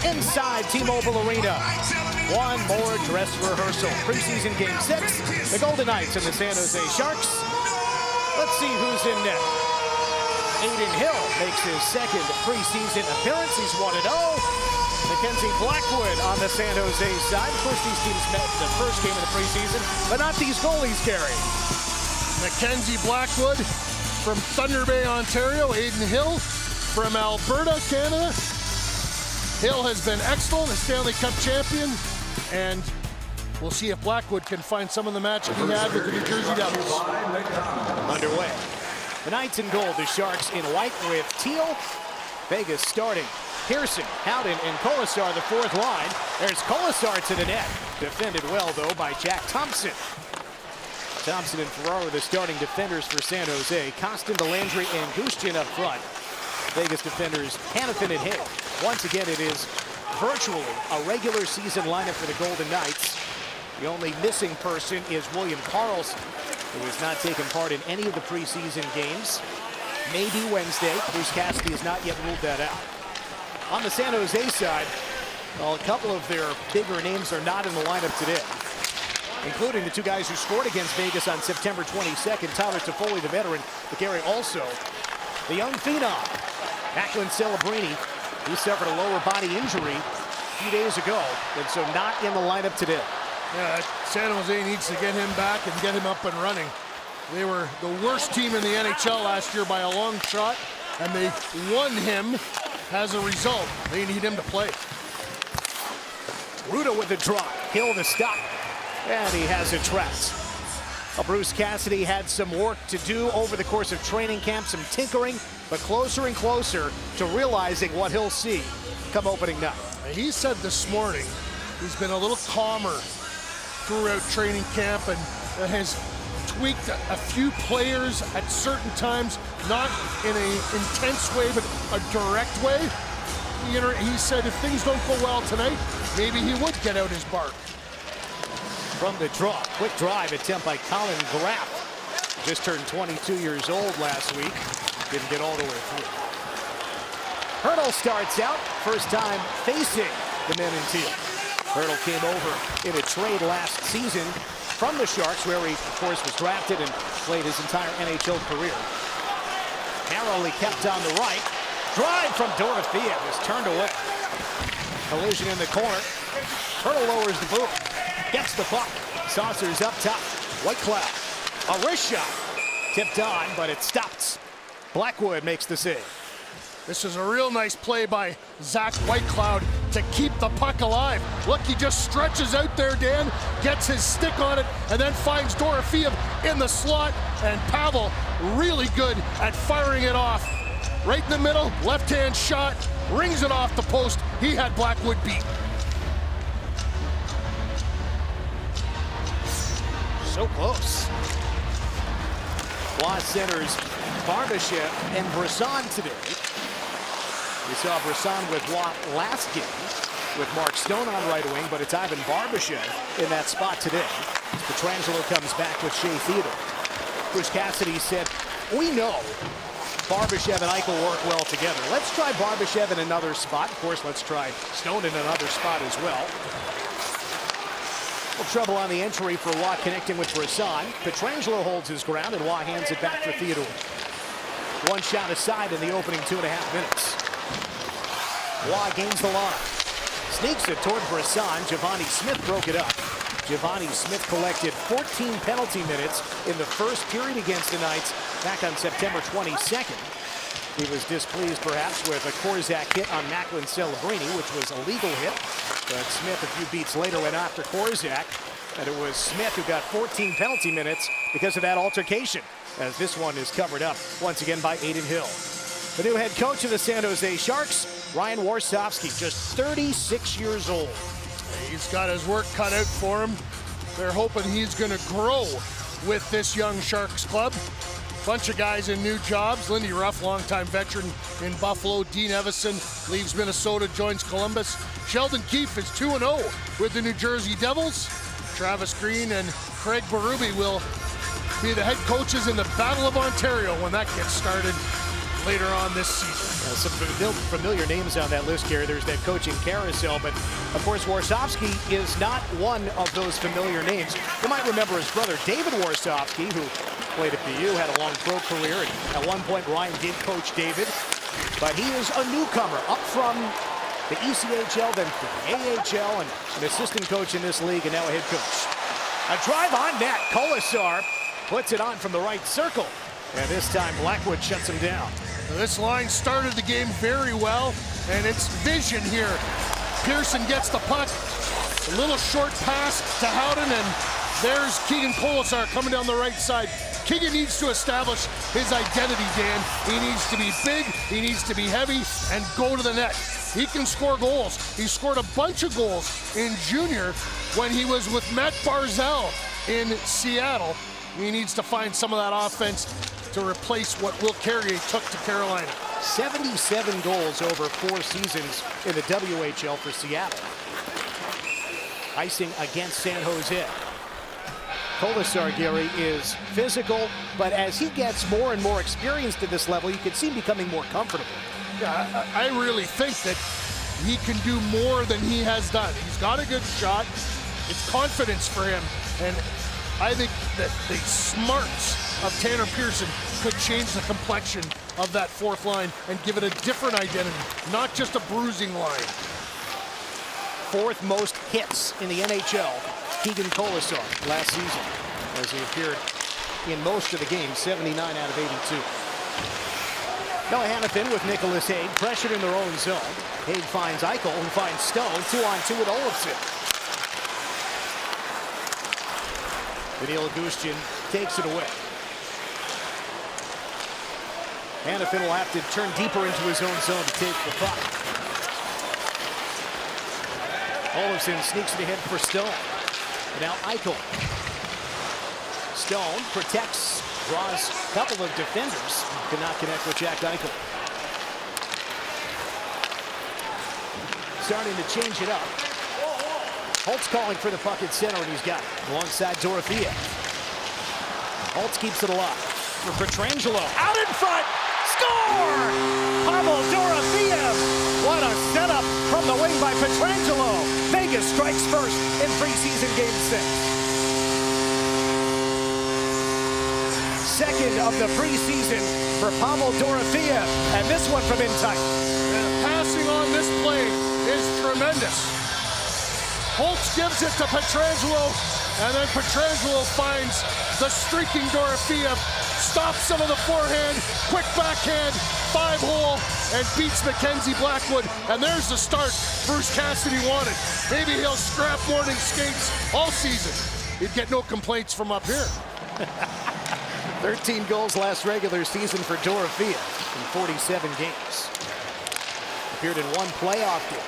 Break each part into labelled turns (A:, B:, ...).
A: inside T-Mobile Arena. One more dress rehearsal. Preseason Game 6, the Golden Knights and the San Jose Sharks. Let's see who's in net. Adin Hill makes his second preseason appearance. He's 1-0. Mackenzie Blackwood on the San Jose side. Of course, these teams met the first game of the preseason, but not these goalies, Gary.
B: Mackenzie Blackwood from Thunder Bay, Ontario. Adin Hill from Alberta, Canada. Hill has been excellent, a Stanley Cup champion, and we'll see if Blackwood can find some of the magic he had with the New Jersey Devils.
A: Underway. The Knights in gold, the Sharks in white with teal. Vegas starting. Pearson, Howden, and Kolasar, the fourth line. There's Kolasar to the net. Defended well, though, by Jack Thompson. Thompson and Ferraro, the starting defenders for San Jose. Costin, Delandry, and Gushchin up front. Vegas defenders, Hanifin and Hale. Once again, it is virtually a regular season lineup for the Golden Knights. The only missing person is William Karlsson, who has not taken part in any of the preseason games. Maybe Wednesday. Bruce Cassidy has not yet ruled that out. On the San Jose side, well, a couple of their bigger names are not in the lineup today, including the two guys who scored against Vegas on September 22nd. Tyler Toffoli, the veteran, but Gary also the young phenom, Macklin Celebrini. He suffered a lower body injury a few days ago, and so not in the lineup today.
B: Yeah, San Jose needs to get him back and get him up and running. They were the worst team in the NHL last year by a long shot, and they won him as a result. They need him to play.
A: Ruda with the draw, Hill the stop, and he has it trapped. Well, Bruce Cassidy had some work to do over the course of training camp, some tinkering, but closer and closer to realizing what he'll see come opening night.
B: He said this morning he's been a little calmer throughout training camp and has tweaked a few players at certain times, not in an intense way, but a direct way. He said if things don't go well tonight, maybe he would get out his bark.
A: From the draw, quick drive attempt by Colin Graff. Just turned 22 years old last week. Didn't get all the way through. Hurdle starts out, first time facing the men in teal. Hurdle came over in a trade last season from the Sharks, where he, of course, was drafted and played his entire NHL career. Narrowly kept on the right. Drive from Dorothea was turned away. Collision in the corner. Hurdle lowers the boot. Gets the puck. Saucers up top. Whitecloud. A wrist shot. Tipped on, but it stops. Blackwood makes the save.
B: This is a real nice play by Zach Whitecloud to keep the puck alive. Look, he just stretches out there, Dan, gets his stick on it, and then finds Dorofeev in the slot. And Pavel really good at firing it off. Right in the middle, left-hand shot, rings it off the post. He had Blackwood beat.
A: So close. Lost centers Barbashev and Brisson today. We saw Brisson with Watt last game with Mark Stone on right wing, but it's Ivan Barbashev in that spot today. Pietrangelo comes back with Shea Theodore. Bruce Cassidy said, we know Barbashev and Eichel work well together. Let's try Barbashev in another spot. Of course, let's try Stone in another spot as well. Well, trouble on the entry for Watt connecting with Brisson. Pietrangelo holds his ground, and Watt hands it back for Theodore. One shot aside in the opening 2.5 minutes. Watt gains the line. Sneaks it toward Brisson. Giovanni Smith broke it up. Giovanni Smith collected 14 penalty minutes in the first period against the Knights back on September 22nd. He was displeased, perhaps, with a Korzak hit on Macklin Celebrini, which was a legal hit. But Smith, a few beats later, went after Korzak. And it was Smith who got 14 penalty minutes because of that altercation, as this one is covered up once again by Adin Hill. The new head coach of the San Jose Sharks, Ryan Warsofsky, just 36 years old.
B: He's got his work cut out for him. They're hoping he's going to grow with this young Sharks club. Bunch of guys in new jobs. Lindy Ruff, longtime veteran in Buffalo. Dean Evison leaves Minnesota, joins Columbus. Sheldon Keefe is 2-0 with the New Jersey Devils. Travis Green and Craig Berube will be the head coaches in the Battle of Ontario when that gets started later on this season.
A: Some familiar names on that list here. There's that coaching carousel, but of course Warsofsky is not one of those familiar names. You might remember his brother David Warsofsky, who played at BU, had a long pro career, and at one point Ryan did coach David. But he is a newcomer up from the ECHL, then the AHL, and an assistant coach in this league, and now a head coach. A drive on net. Kolasar puts it on from the right circle, and this time Blackwood shuts him down.
B: This line started the game very well, and it's vision here. Pearson gets the puck. A little short pass to Howden, and there's Keegan Kolasar coming down the right side. Keegan needs to establish his identity, Dan. He needs to be big, he needs to be heavy, and go to the net. He can score goals. He scored a bunch of goals in junior when he was with Matt Barzal in Seattle. He needs to find some of that offense to replace what Will Carrier took to Carolina.
A: 77 goals over 4 seasons in the WHL for Seattle. Icing against San Jose. Kolasar, Gary, is physical, but as he gets more and more experienced at this level, you can see him becoming more comfortable.
B: Yeah, I really think that he can do more than he has done. He's got a good shot. It's confidence for him, and I think that the smarts of Tanner Pearson could change the complexion of that fourth line and give it a different identity, not just a bruising line.
A: Fourth most hits in the NHL, Keegan Kolasar last season, as he appeared in most of the games, 79 out of 82. Noah Hannafin with Nicholas Hague, pressured in their own zone. Hague finds Eichel, who finds Stone, 2-on-2 with Olofsson. Daniil Augustin takes it away. Hannafin will have to turn deeper into his own zone to take the puck. Olofsson sneaks it ahead for Stone. And now Eichel. Stone protects, draws a couple of defenders. Cannot connect with Jack Eichel. Starting to change it up. Holtz calling for the puck at center, and he's got it alongside Dorothea. Holtz keeps it alive for Pietrangelo. Out in front! Score! Pavel Dorothea! What a setup from the wing by Pietrangelo. Vegas strikes first in preseason Game 6. Second of the preseason for Pavel Dorothea, and this one from in tight.
B: And passing on this play is tremendous. Holtz gives it to Pietrangelo, and then Pietrangelo finds the streaking Dorothea, stops some of the forehand, quick backhand, 5-hole, and beats Mackenzie Blackwood. And there's the start Bruce Cassidy wanted. Maybe he'll scrap morning skates all season. He'd get no complaints from up here.
A: 13 goals last regular season for Dorothea in 47 games. Appeared in one playoff game.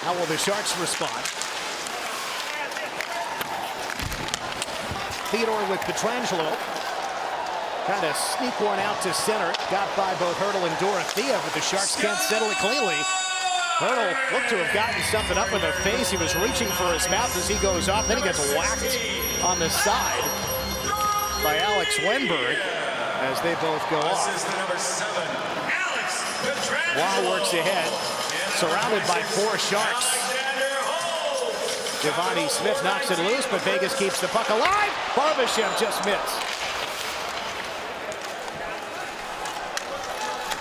A: How will the Sharks respond? Theodore with Pietrangelo. Kind of sneak one out to center. Got by both Hurdle and Dorothea, but the Sharks can't settle it cleanly. Hurdle looked to have gotten something up in the face. He was reaching for his mouth as he goes off. Then he gets whacked on the side by Alex Wenberg as they both go off. Waugh works ahead, surrounded by 4 Sharks. Devontae Smith knocks it loose, but Vegas keeps the puck alive. Barbashev just missed.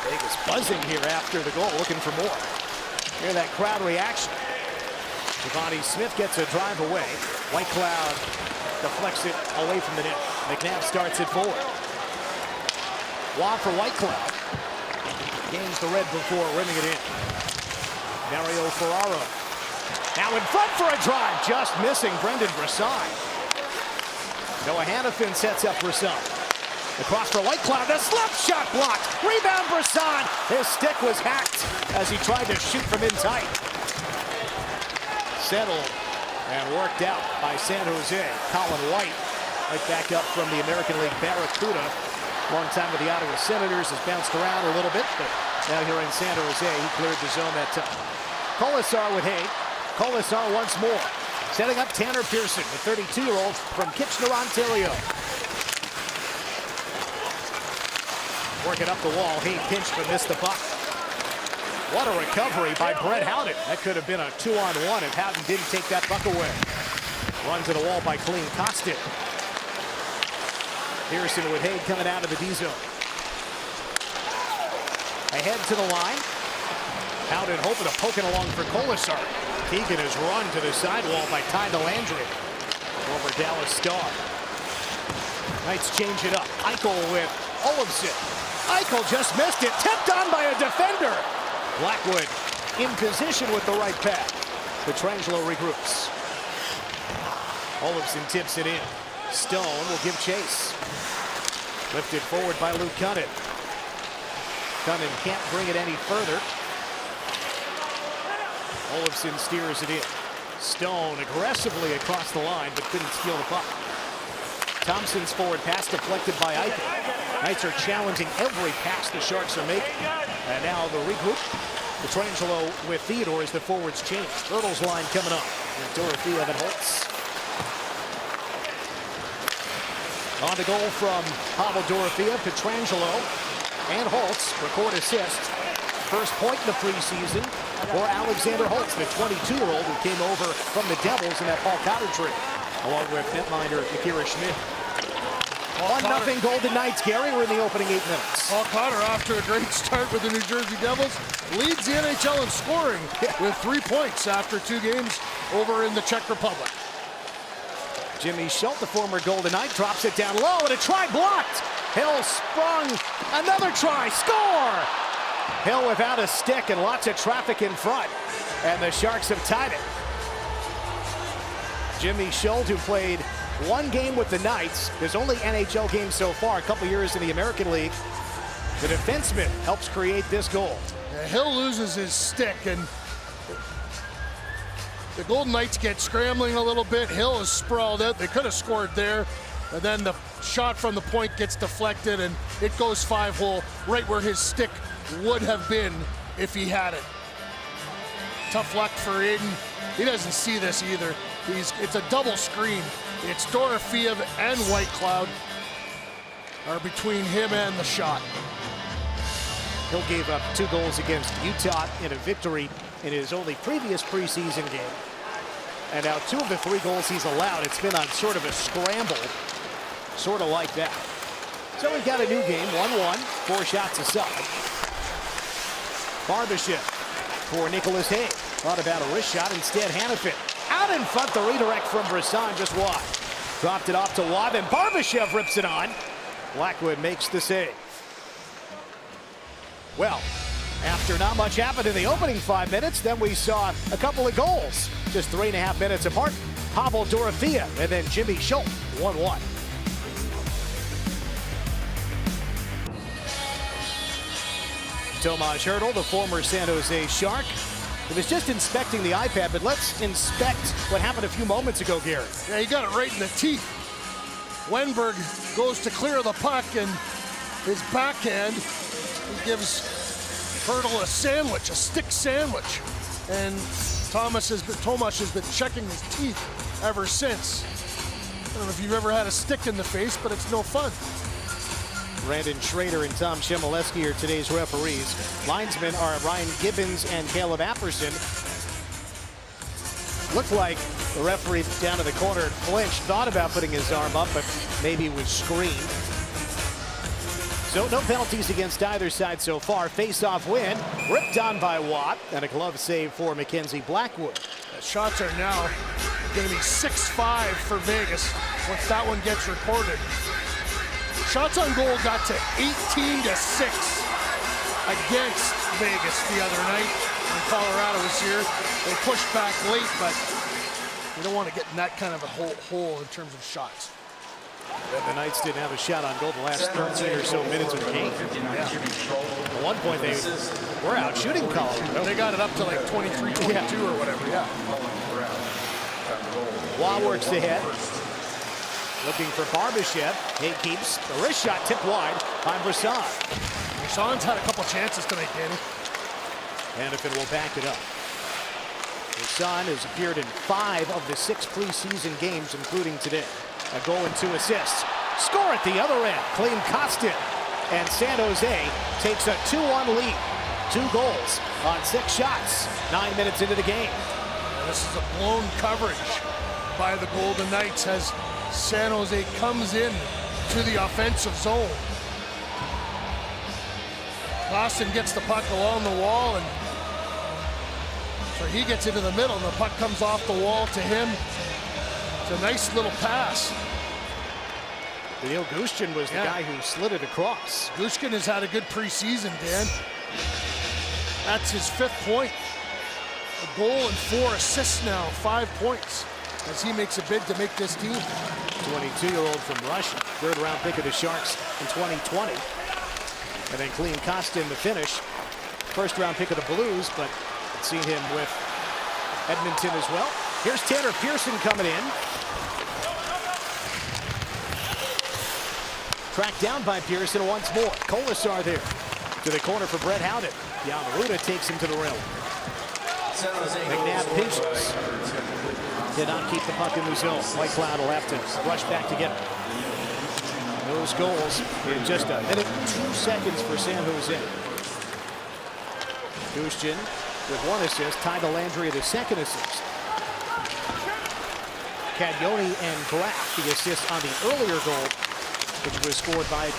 A: Vegas buzzing here after the goal, looking for more. Hear that crowd reaction. Devontae Smith gets a drive away. White Cloud deflects it away from the net. McNabb starts it forward. Waugh for White Cloud. Gains the red before rimming it in. Mario Ferraro. Now in front for a drive. Just missing Brendan Brisson. Noah Hannafin sets up Brisson. Across for White Cloud. The slap shot blocked. Rebound Brisson. His stick was hacked as he tried to shoot from in tight. Settled and worked out by San Jose. Colin White right back up from the American League Barracuda. Long time with the Ottawa Senators, has bounced around a little bit, but now here in San Jose, he cleared the zone that time. Kolasar with Hague. Kolasar once more. Setting up Tanner Pearson, the 32-year-old from Kitchener, Ontario. Working up the wall. He pinched but missed the puck. What a recovery by Brett Howden. That could have been a 2-on-1 if Howden didn't take that puck away. Run to the wall by Clean Costin. Pearson with Haig coming out of the D zone. Ahead to the line. Howden hoping to poke it along for Kolasar. Keegan is run to the sidewall by Ty Delandry. Former Dallas Star. Knights change it up. Eichel with Olofsson. Eichel just missed it. Tipped on by a defender. Blackwood in position with the right pass. Pietrangelo regroups. Olofsson tips it in. Stone will give chase. Lifted forward by Luke Cunnin. Cunnin can't bring it any further. Olofsson steers it in. Stone aggressively across the line, but couldn't steal the puck. Thompson's forward pass deflected by Eichel. Knights are challenging every pass the Sharks are making. And now the regroup. Pietrangelo with Theodore as the forwards change. Turtles line coming up. And Dorothea and Holtz. On the goal from Pavel Dorothea, Pietrangelo, and Holtz record assists. First point in the preseason for Alexander Holtz, the 22-year-old who came over from the Devils in that Paul Cotter trade, along with netminder Akira Schmidt. 1-0 Golden Knights, Gary. We're in the opening 8 minutes.
B: Paul Cotter off to a great start with the New Jersey Devils. Leads the NHL in scoring with 3 points after 2 games over in the Czech Republic.
A: Jimmy Schultz, the former Golden Knight, drops it down low, and a try blocked. Hill sprung, another try, score! Hill without a stick and lots of traffic in front, and the Sharks have tied it. Jimmy Schultz, who played 1 game with the Knights, his only NHL game so far, a couple years in the American League. The defenseman helps create this goal.
B: Yeah, Hill loses his stick, and the Golden Knights get scrambling a little bit. Hill is sprawled out. They could have scored there. And then the shot from the point gets deflected, and it goes 5-hole, right where his stick would have been if he had it. Tough luck for Aiden. He doesn't see this either. It's a double screen. It's Dorothea and White Cloud are between him and the shot.
A: Hill gave up 2 goals against Utah in a victory in his only previous preseason game. And now 2 of the 3 goals he's allowed, it's been on sort of a scramble, sort of like that. So we've got a new game, 1-1, 4 shots aside. Barbashev for Nicholas Haig. Thought about a wrist shot, instead Hannafin. Out in front, the redirect from Brisson, just wide. Dropped it off to Watt, and Barbashev rips it on. Blackwood makes the save. Well, after not much happened in the opening 5 minutes, then we saw a couple of goals. Just 3.5 minutes apart. Pavel Dorothea and then Jimmy Schultz, 1-1. Tomas Hertl, the former San Jose Shark. He was just inspecting the iPad, but let's inspect what happened a few moments ago, Gary.
B: Yeah, he got it right in the teeth. Wenberg goes to clear the puck, and his backhand, he gives Hertl a sandwich, a stick sandwich. And Tomas has been checking his teeth ever since. I don't know if you've ever had a stick in the face, but it's no fun.
A: Brandon Schrader and Tom Chmielewski are today's referees. Linesmen are Ryan Gibbons and Caleb Apperson. Looked like the referee down in the corner flinched, thought about putting his arm up, but maybe was screened. So no penalties against either side so far. Face-off win, ripped on by Watt, and a glove save for Mackenzie Blackwood.
B: The shots are now going to be 6-5 for Vegas once that one gets recorded. Shots on goal got to 18-6 against Vegas the other night when Colorado was here. They pushed back late, but you don't want to get in that kind of a hole in terms of shots.
A: And the Knights didn't have a shot on goal the last 13 or so minutes of the game. Yeah. At one point, they were out shooting Colorado.
B: They got it up to like 23-22 or whatever, yeah.
A: Waugh works ahead. Looking for Barbashev. He keeps the wrist shot tipped wide by Brisson.
B: Brisson's had a couple chances tonight, Danny.
A: Hannafin will back it up. Brisson has appeared in 5 of the 6 preseason games, including today. A goal and 2 assists. Score at the other end. Clean Costin. and San Jose takes a 2-1 lead. 2 goals on 6 shots, 9 minutes into the game.
B: This is a blown coverage by the Golden Knights as San Jose comes in to the offensive zone. Boston gets the puck along the wall, and so he gets into the middle, and the puck comes off the wall to him. It's a nice little pass.
A: Daniil Gushchin was the guy who slid it across.
B: Gushchin has had a good preseason, Dan. That's his 5th point. A goal and 4 assists now, 5 points, as he makes a bid to make this team.
A: 22-year-old from Russia, 3rd-round pick of the Sharks in 2020. And then Klim Kostin the finish, 1st-round pick of the Blues, but I've seen him with Edmonton as well. Here's Tanner Pearson coming in. Tracked down by Pearson once more. Kolasar there to the corner for Brett Howden. Yamaruta takes him to the rim. McNabb pinches. Did not keep the puck in the zone. Whitecloud will have to rush back to get it. Those goals in just a minute, 2 seconds for San Jose. Gushchin with 1 assist, tied to Landry the 2nd assist. Caglione and Graff the assist on the earlier goal, which was scored by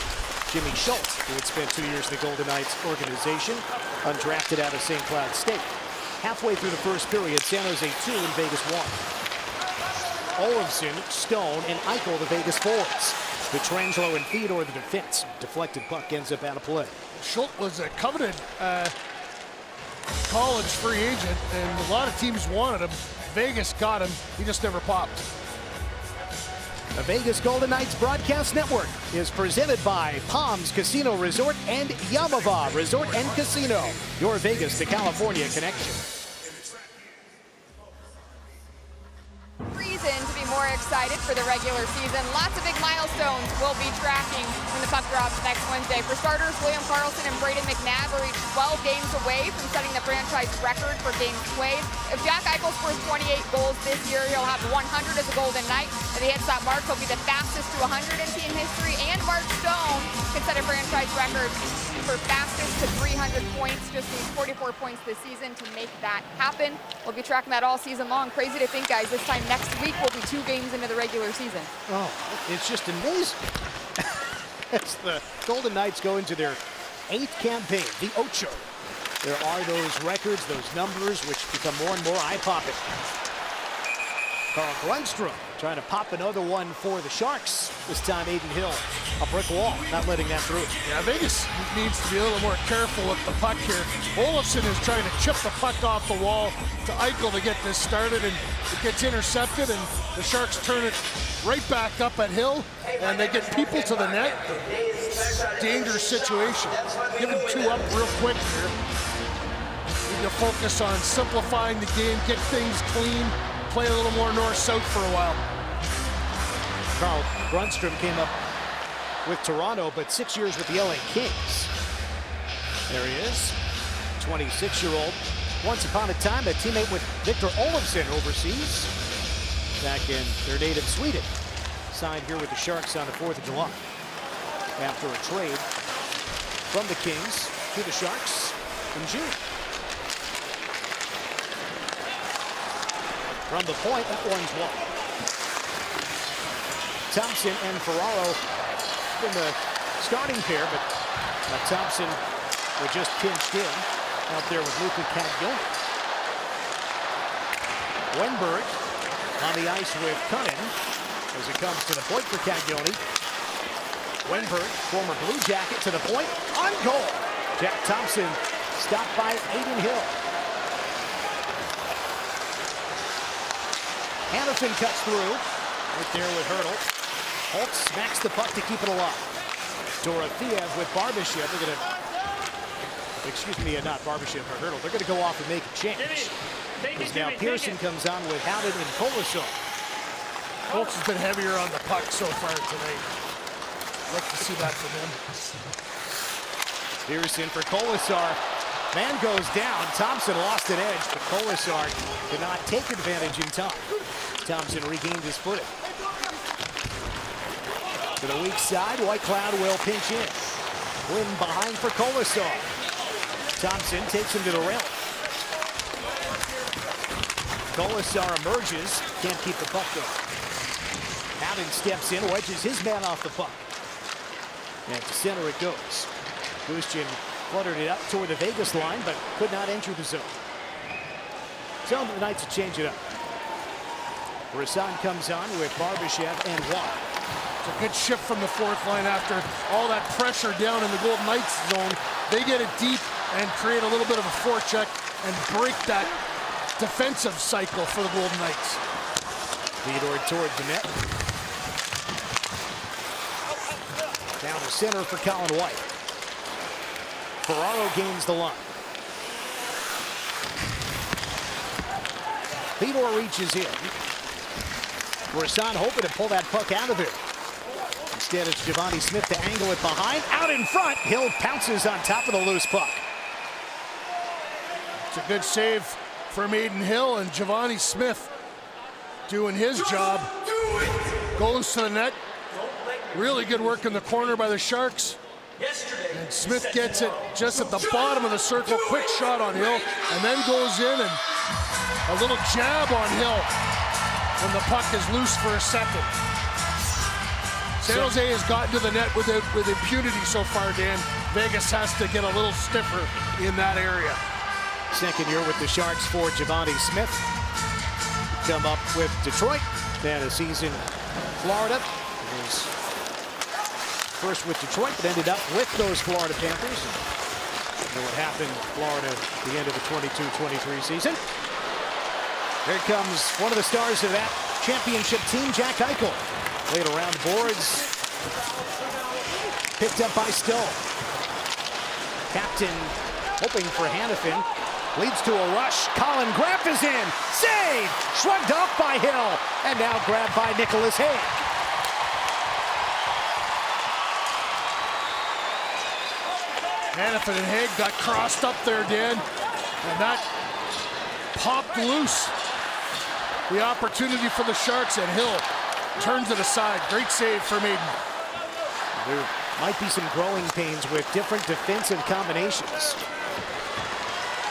A: Jimmy Schultz, who had spent 2 years in the Golden Knights organization, undrafted out of St. Cloud State. Halfway through the 1st period, San Jose 2 and Vegas 1. Olofsson, Stone, and Eichel the Vegas forwards. Pietrangelo and Theodore the defense. Deflected puck ends up out of play.
B: Schultz was a coveted college free agent, and a lot of teams wanted him. Vegas got him. He just never popped.
A: The Vegas Golden Knights Broadcast Network is presented by Palms Casino Resort and Yamava Resort and Casino, your Vegas to California connection.
C: Reason to be more excited for the regular season. Lots of big milestones we'll be tracking when the puck drops next Wednesday. For starters, William Karlsson and Braden McNabb are each 12 games away from setting the franchise record for games played. If Jack Eichel scores 28 goals this year, he'll have 100 as a Golden Knight. If he hits that mark, he'll be the fastest to 100 in team history. And Mark Stone can set a franchise record for fastest to 300 points. Just needs 44 points this season to make that happen. We'll be tracking that all season long. Crazy to think, guys, this time next week we'll be 2 games into the regular season.
A: Oh, it's just amazing. As the Golden Knights go into their 8th campaign, the Ocho. There are those records, those numbers, which become more and more eye-popping. Carl Grundstrom trying to pop another one for the Sharks. This time Aiden Hill, a brick wall, not letting that through.
B: Yeah, Vegas needs to be a little more careful with the puck here. Olofsson is trying to chip the puck off the wall to Eichel to get this started, and it gets intercepted, and the Sharks turn it right back up at Hill, and they get people to the net. Dangerous situation. Give him 2 up real quick here. Need to focus on simplifying the game, get things clean, play a little more north-south for a while.
A: Carl Grundstrom came up with Toronto, but 6 years with the LA Kings. There he is, 26-year-old. Once upon a time, a teammate with Victor Olofsson overseas, back in their native Sweden. Signed here with the Sharks on the 4th of July. After a trade from the Kings to the Sharks in June. From the point, that one's one. Thompson and Ferraro in the starting pair, but Thompson was just pinched in out there with Luca Caglione. Wenberg on the ice with Cunnin as it comes to the point for Caglione. Wenberg, former Blue Jacket, to the point, on goal. Jack Thompson stopped by Aiden Hill. Hanifin cuts through, right there with Hurdle. Holt smacks the puck to keep it alive. Dorofeev with Barbashev. They're going to, excuse me, not Barbashev, but Hurdle. They're going to go off and make a change. Because now Pearson comes on with Howden and Kolasar.
B: Holtz has been heavier on the puck so far tonight. I'd like to see that from him.
A: Pearson for Kolasar. Man goes down. Thompson lost an edge, but Kolasar did not take advantage in time. Thompson regained his footing. To the weak side, Whitecloud will pinch in. Win behind for Kolasar. Thompson takes him to the rim. Kolasar emerges, can't keep the puck though. Howden steps in, wedges his man off the puck. And to center it goes. Gustian fluttered it up toward the Vegas line, but could not enter the zone. So the Knights will change it up. Rasan comes on with Barbashev and Watt.
B: It's a good shift from the fourth line after all that pressure down in the Golden Knights zone. They get it deep and create a little bit of a forecheck and break that defensive cycle for the Golden Knights.
A: Theodore towards the net. Down the center for Colin White. Ferraro gains the line. Theodore reaches in. Rasan hoping to pull that puck out of there. Instead, it's Giovanni Smith to angle it behind. Out in front, Hill pounces on top of the loose puck.
B: It's a good save from Aiden Hill, and Giovanni Smith doing his job. Goes to the net. Really good work in the corner by the Sharks. And Smith gets it just at the bottom of the circle. Quick shot on Hill, and then goes in and a little jab on Hill when the puck is loose for a second. San Jose has gotten to the net with impunity so far, Dan. Vegas has to get a little stiffer in that area.
A: Second year with the Sharks for Giovanni Smith. Come up with Detroit. Then a season Florida. He was first with Detroit, but ended up with those Florida Panthers. You know what happened in Florida at the end of the 22-23 season. Here comes one of the stars of that championship team, Jack Eichel. Laid around boards. Picked up by Stone. Captain hoping for Hanifin. Leads to a rush. Colin Graff is in. Save! Shrugged off by Hill. And now grabbed by Nicholas Haig.
B: Hanifin and Haig got crossed up there, Dan. And that popped loose. The opportunity for the Sharks, and Hill turns it aside. Great save for Maiden.
A: There might be some growing pains with different defensive combinations.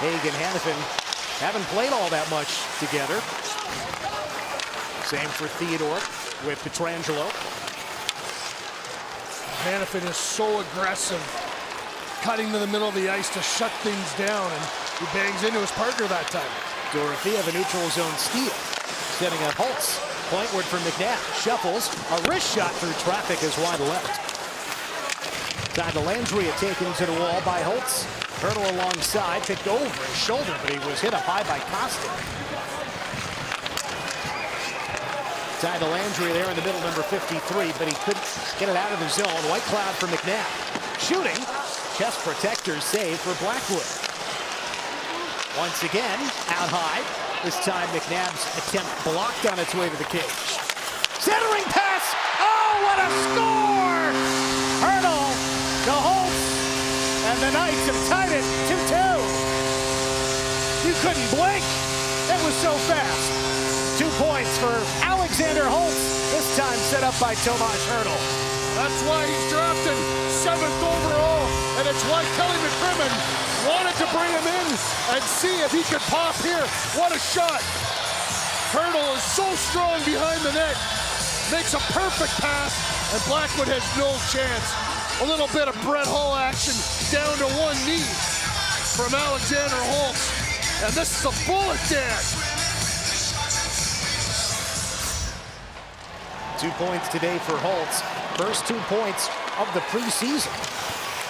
A: Haig and Hanifin haven't played all that much together. Same for Theodore with Pietrangelo.
B: Hanifin is so aggressive, cutting to the middle of the ice to shut things down, and he bangs into his partner that time.
A: Dorothea, the neutral zone steal. Setting up Holtz. Pointward for McNabb. Shuffles. A wrist shot through traffic is wide left. Time to Landry, taken to the wall by Holtz. Hurdle alongside, picked over his shoulder, but he was hit up high by Costa. Time to Landry there in the middle, number 53, but he couldn't get it out of the zone. White cloud for McNabb. Shooting. Chest protector save for Blackwood. Once again, out high. This time McNabb's attempt blocked on its way to the cage. Centering pass! Oh, what a score! Hurdle to Holtz, and the Knights have tied it 2-2. You couldn't blink. It was so fast. 2 points for Alexander Holtz, this time set up by Tomas Hurdle.
B: That's why he's drafted 7th overall, and it's why Kelly McCrimmon wanted to bring him in and see if he could pop here. What a shot. Hurdle is so strong behind the net. Makes a perfect pass, and Blackwood has no chance. A little bit of Brett Hull action down to one knee from Alexander Holtz. And this is a bullet, Dan.
A: 2 points today for Holtz. First 2 points of the preseason.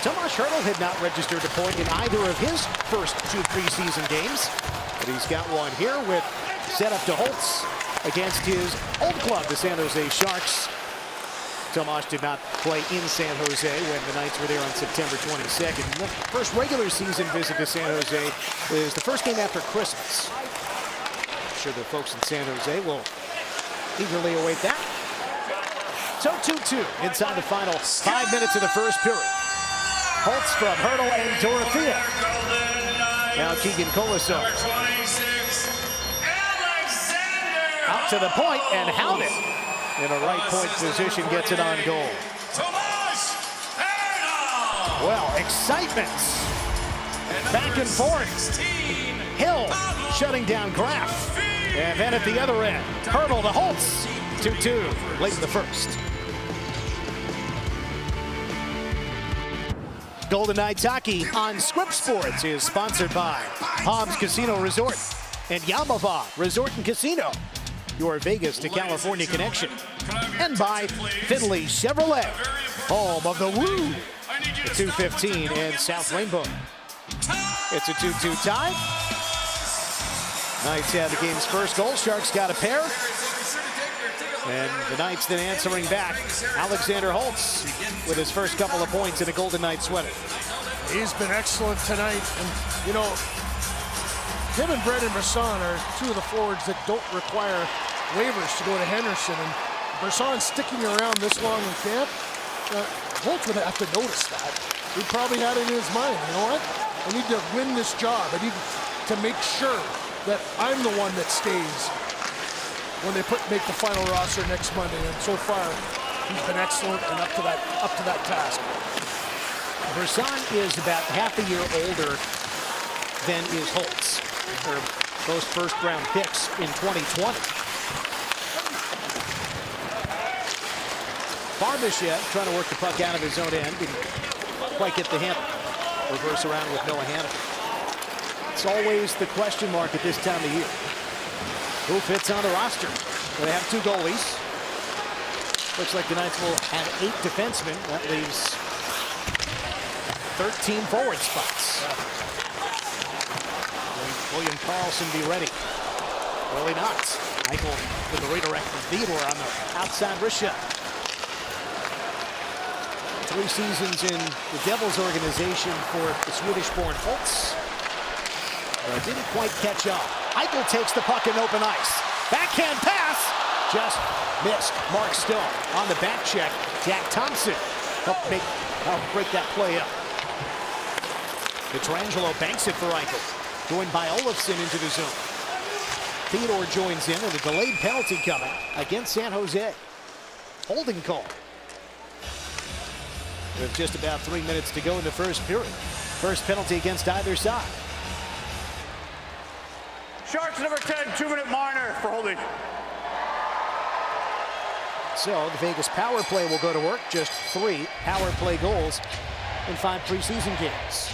A: Tomas Hurdle had not registered a point in either of his first 2 preseason games, but he's got one here with set up to Holtz against his old club, the San Jose Sharks. Tomas did not play in San Jose when the Knights were there on September 22nd. The first regular season visit to San Jose is the first game after Christmas. I'm sure the folks in San Jose will eagerly await that. So 2-2 inside the final 5 minutes of the first period. Holtz from Hurdle and Dorothea. Now Keegan Kolasar. Out to the point, and Howden in a right point position gets it on goal. Well, excitement. Back and forth. Hill shutting down Graff. And then at the other end, Hurdle to Holtz. 2-2 late in the first. Golden Knights hockey on Squip Sports is sponsored by Palms Casino Resort and Yamava Resort and Casino, your Vegas to California connection. And by Finley Chevrolet, home of the Woo. The 215 in South Rainbow. It's a 2-2 tie. Knights had the game's first goal. Sharks got a pair. And the Knights then answering back. Alexander Holtz with his first couple of points in a Golden Knight sweater.
B: He's been excellent tonight. And, you know, him and Brendan Brisson are two of the forwards that don't require waivers to go to Henderson. And Brisson sticking around this long in camp, Holtz would have to notice that. He probably had it in his mind, you know what? I need to win this job. I need to make sure that I'm the one that stays when they make the final roster next Monday. And so far, he's been excellent and up to that task.
A: Brisson is about half a year older than is Holtz. They're both first-round picks in 2020. Barbashev trying to work the puck out of his own end. Didn't quite get the handle. Reverse around with Noah Hannafin. It's always the question mark at this time of year. Who fits on the roster? Well, they have two goalies. Looks like the Knights will have 8 defensemen. That leaves 13 forward spots. Will William Karlsson be ready? Really not. Eichel with the redirect from Theodore on the outside wrist shot. 3 seasons in the Devils organization for the Swedish-born Holtz. But didn't quite catch up. Eichel takes the puck in open ice. Backhand pass. Just missed. Mark Stone on the back check. Jack Thompson helped break that play up. Pietrangelo banks it for Eichel. Joined by Olofsson into the zone. Theodore joins in with a delayed penalty coming against San Jose. Holding call. With just about 3 minutes to go in the first period. First penalty against either side.
D: Sharks number 10, 2-minute minor for holding.
A: So the Vegas power play will go to work. Just 3 power play goals in 5 preseason games.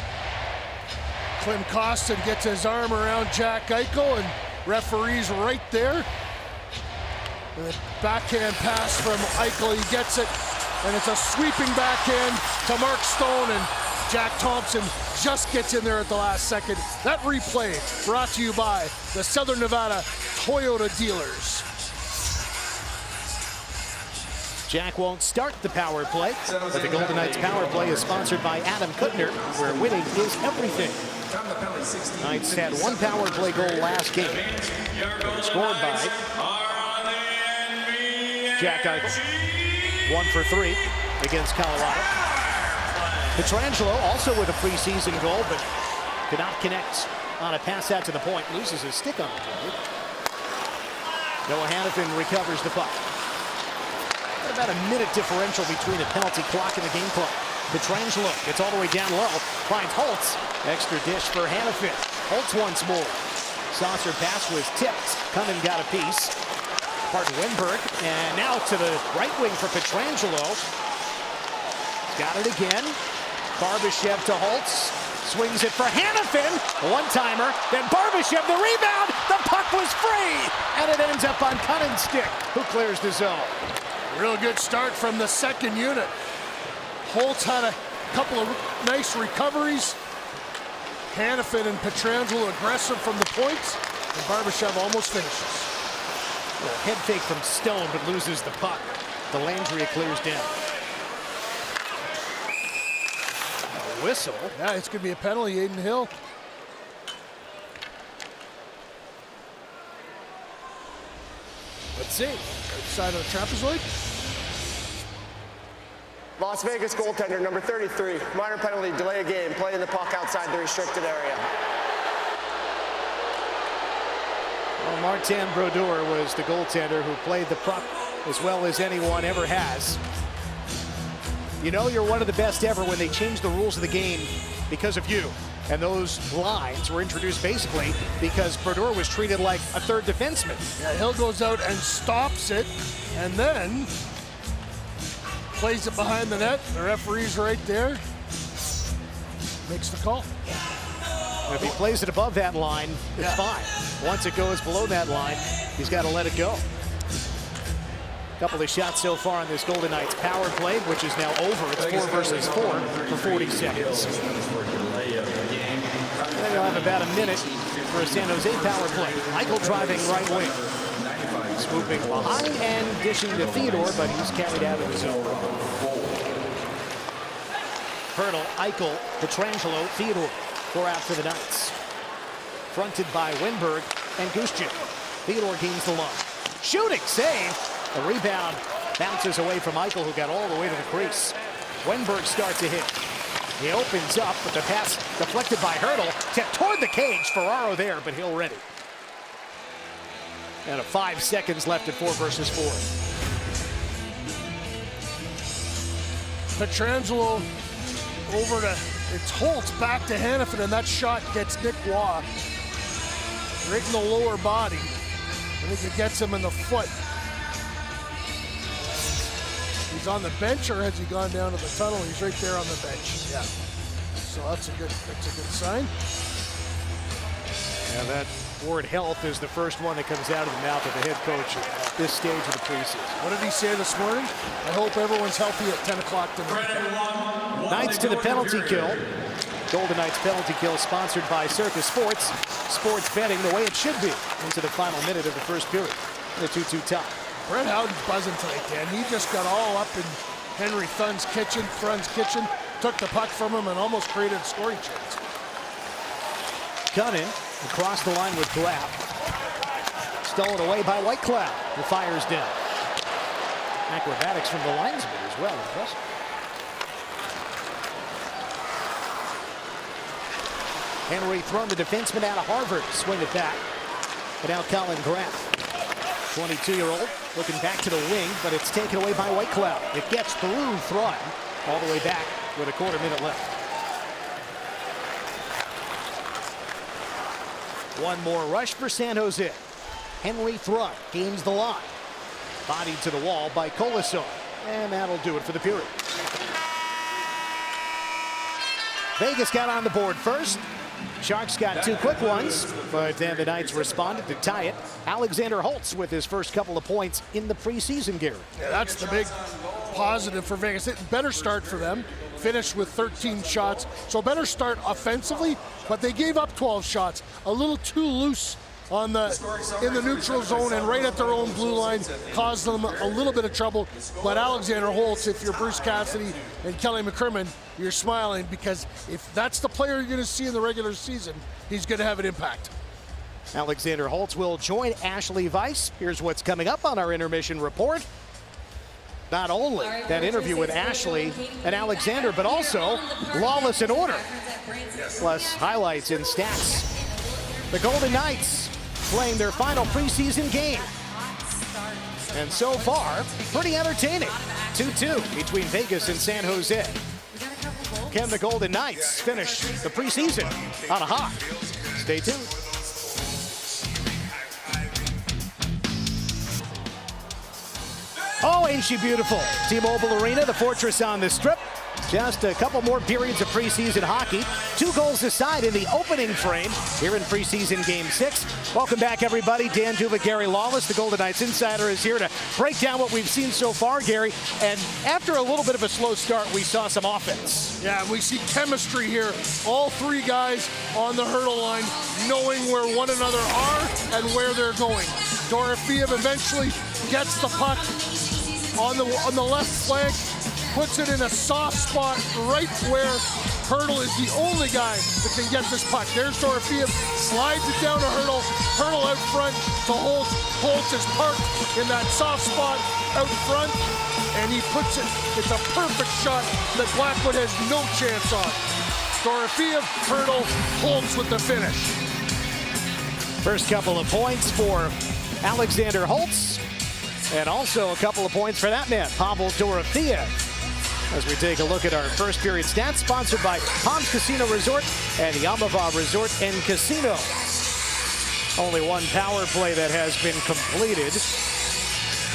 B: Klim Kostin gets his arm around Jack Eichel, and referee's right there. And a backhand pass from Eichel, he gets it, and it's a sweeping backhand to Mark Stone, and Jack Thompson just gets in there at the last second. That replay brought to you by the Southern Nevada Toyota dealers.
A: Jack won't start the power play, but the Golden Knights power play is sponsored by Adam Kuttner, where winning is everything. Knights had 1 power play goal last game, scored by Jack Eichel. 1 for 3 against Colorado. Pietrangelo also with a preseason goal, but could not connect on a pass out to the point. Loses his stick on the play. Noah Hannafin recovers the puck. About a minute differential between the penalty clock and the game clock. Pietrangelo gets all the way down low. Finds Holtz. Extra dish for Hannafin. Holtz once more. Saucer pass was tipped. Cunningham got a piece. Martin Wimberg. And now to the right wing for Pietrangelo. Got it again. Barbashev to Holtz. Swings it for Hannafin. A one-timer. Then Barbashev, the rebound. The puck was free. And it ends up on Cunningham's stick, who clears the zone.
B: Real good start from the second unit. Holtz had a couple of nice recoveries. Hannafin and Pietrangelo aggressive from the points. And Barbashev almost finishes.
A: Well, head fake from Stone, but loses the puck. Delandria clears down. A whistle.
B: Yeah, it's going to be a penalty, Aiden Hill.
A: Let's see.
B: Right side of the trapezoid.
E: Las Vegas goaltender number 33, minor penalty, delay a game, playing the puck outside the restricted area.
A: Well, Martin Brodeur was the goaltender who played the puck as well as anyone ever has. You know you're one of the best ever when they change the rules of the game because of you. And those lines were introduced basically because Brodeur was treated like a third defenseman.
B: Yeah, Hill goes out and stops it, and then plays it behind the net. The referee's right there. Makes the call.
A: If he plays it above that line, it's fine. Once it goes below that line, he's got to let it go. Couple of shots so far on this Golden Knights power play, which is now over. It's 4 versus 4 for 40 seconds. Then you'll have about a minute for a San Jose power play. Eichel driving right wing. Swooping behind and dishing to Theodore, but he's carried out of the zone. Hurdle, Eichel, Pietrangelo, Theodore. 4 out for the Knights. Fronted by Wenberg and Gushchik. Theodore gains the line. Shooting save. The rebound bounces away from Eichel, who got all the way to the crease. Wenberg starts a hit. He opens up, but the pass deflected by Hurdle. Tipped toward the cage. Ferraro there, but Hill ready. And 5 seconds left at 4 versus 4.
B: Pietrangelo over to, it's Holtz back to Hannafin, and that shot gets Nick Waugh right in the lower body. I think it gets him in the foot. He's on the bench, or has he gone down to the tunnel? He's right there on the bench. Yeah. So that's a good sign.
A: Yeah, that word health is the first one that comes out of the mouth of the head coach at this stage of the preseason.
B: What did he say this morning? I hope everyone's healthy at 10 o'clock tonight.
A: Knights to the penalty kill. Golden Knights penalty kill sponsored by Circus Sports. Sports betting the way it should be into the final minute of the first period. The 2-2 tie.
B: Brett Howden's buzzing tonight, Dan. He just got all up in Henry Thun's kitchen, took the puck from him and almost created a scoring chance.
A: Gunnin across the line with Glapp. Stolen away by Whitecloud, who fires down. Acrobatics from the linesman as well. Impressive. Henry Thrun, the defenseman out of Harvard, swing it back. But now Colin Graff, 22-year-old, looking back to the wing, but it's taken away by Whitecloud. It gets through Thrun all the way back with a quarter minute left. One more rush for San Jose. Henry Thrun gains the line. Bodied to the wall by Colasar. And that'll do it for the period. Vegas got on the board first. Sharks got 2 quick ones, but then the Knights responded to tie it. Alexander Holtz with his first couple of points in the preseason, Gary.
B: Yeah, that's the big positive for Vegas. Better start for them. Finished with 13 shots, so better start offensively, but they gave up 12 shots. A little too loose in the neutral zone and right at their own blue line, caused them a little bit of trouble. But Alexander Holtz, if you're Bruce Cassidy and Kelly McCrimmon, you're smiling, because if that's the player you're going to see in the regular season, he's going to have an impact.
A: Alexander Holtz will join Ashley Weiss. Here's what's coming up on our intermission report. Not only that interview with Ashley and Alexander, but also Lawless in Order. Plus highlights and stats. The Golden Knights playing their final preseason game. And so far, pretty entertaining. 2-2 between Vegas and San Jose. Can the Golden Knights finish the preseason on a high? Stay tuned. Oh, ain't she beautiful? T-Mobile Arena, the fortress on the strip. Just a couple more periods of preseason hockey. 2 goals aside in the opening frame here in preseason Game 6. Welcome back, everybody. Dan Duva, Gary Lawless, the Golden Knights insider, is here to break down what we've seen so far, Gary. And after a little bit of a slow start, we saw some offense.
B: Yeah, we see chemistry here. All 3 guys on the hurdle line knowing where one another are and where they're going. Dorofeev eventually gets the puck on the left flank, puts it in a soft spot right where Hurdle is the only guy that can get this puck. There's Dorofeev, slides it down to Hurdle. Hurdle out front to Holtz. Holtz is parked in that soft spot out front, and he puts it. It's a perfect shot that Blackwood has no chance on. Dorofeev, Hurdle, Holtz with the finish.
A: First couple of points for Alexander Holtz. And also a couple of points for that man, Pavel Dorofeev. As we take a look at our first period stats, sponsored by Palms Casino Resort and Yamava Resort and Casino. Only one power play that has been completed.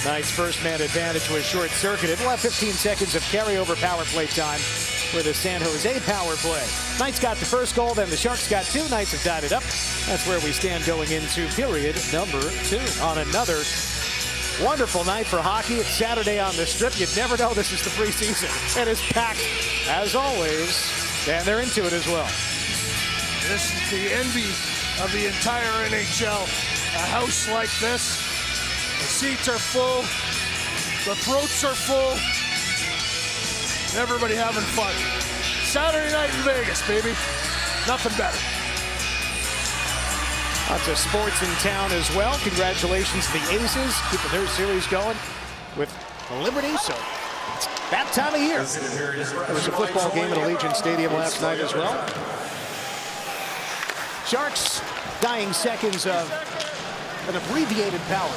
A: Knights' first man advantage was short-circuited. We'll have 15 seconds of carryover power play time for the San Jose power play. Knights got the first goal, then the Sharks got two. Knights have tied it up. That's where we stand going into period number 2 on another wonderful night for hockey. It's Saturday on the Strip. You'd never know this is the preseason. And it's packed, as always, and they're into it as well.
B: This is the envy of the entire NHL. A house like this, the seats are full, the throats are full, and everybody having fun. Saturday night in Vegas, baby. Nothing better.
A: Lots of sports in town as well. Congratulations to the Aces, keeping their series going with Liberty. So it's that time of year. There was a football game at Allegiant Stadium last night as well. Sharks dying seconds of an abbreviated power.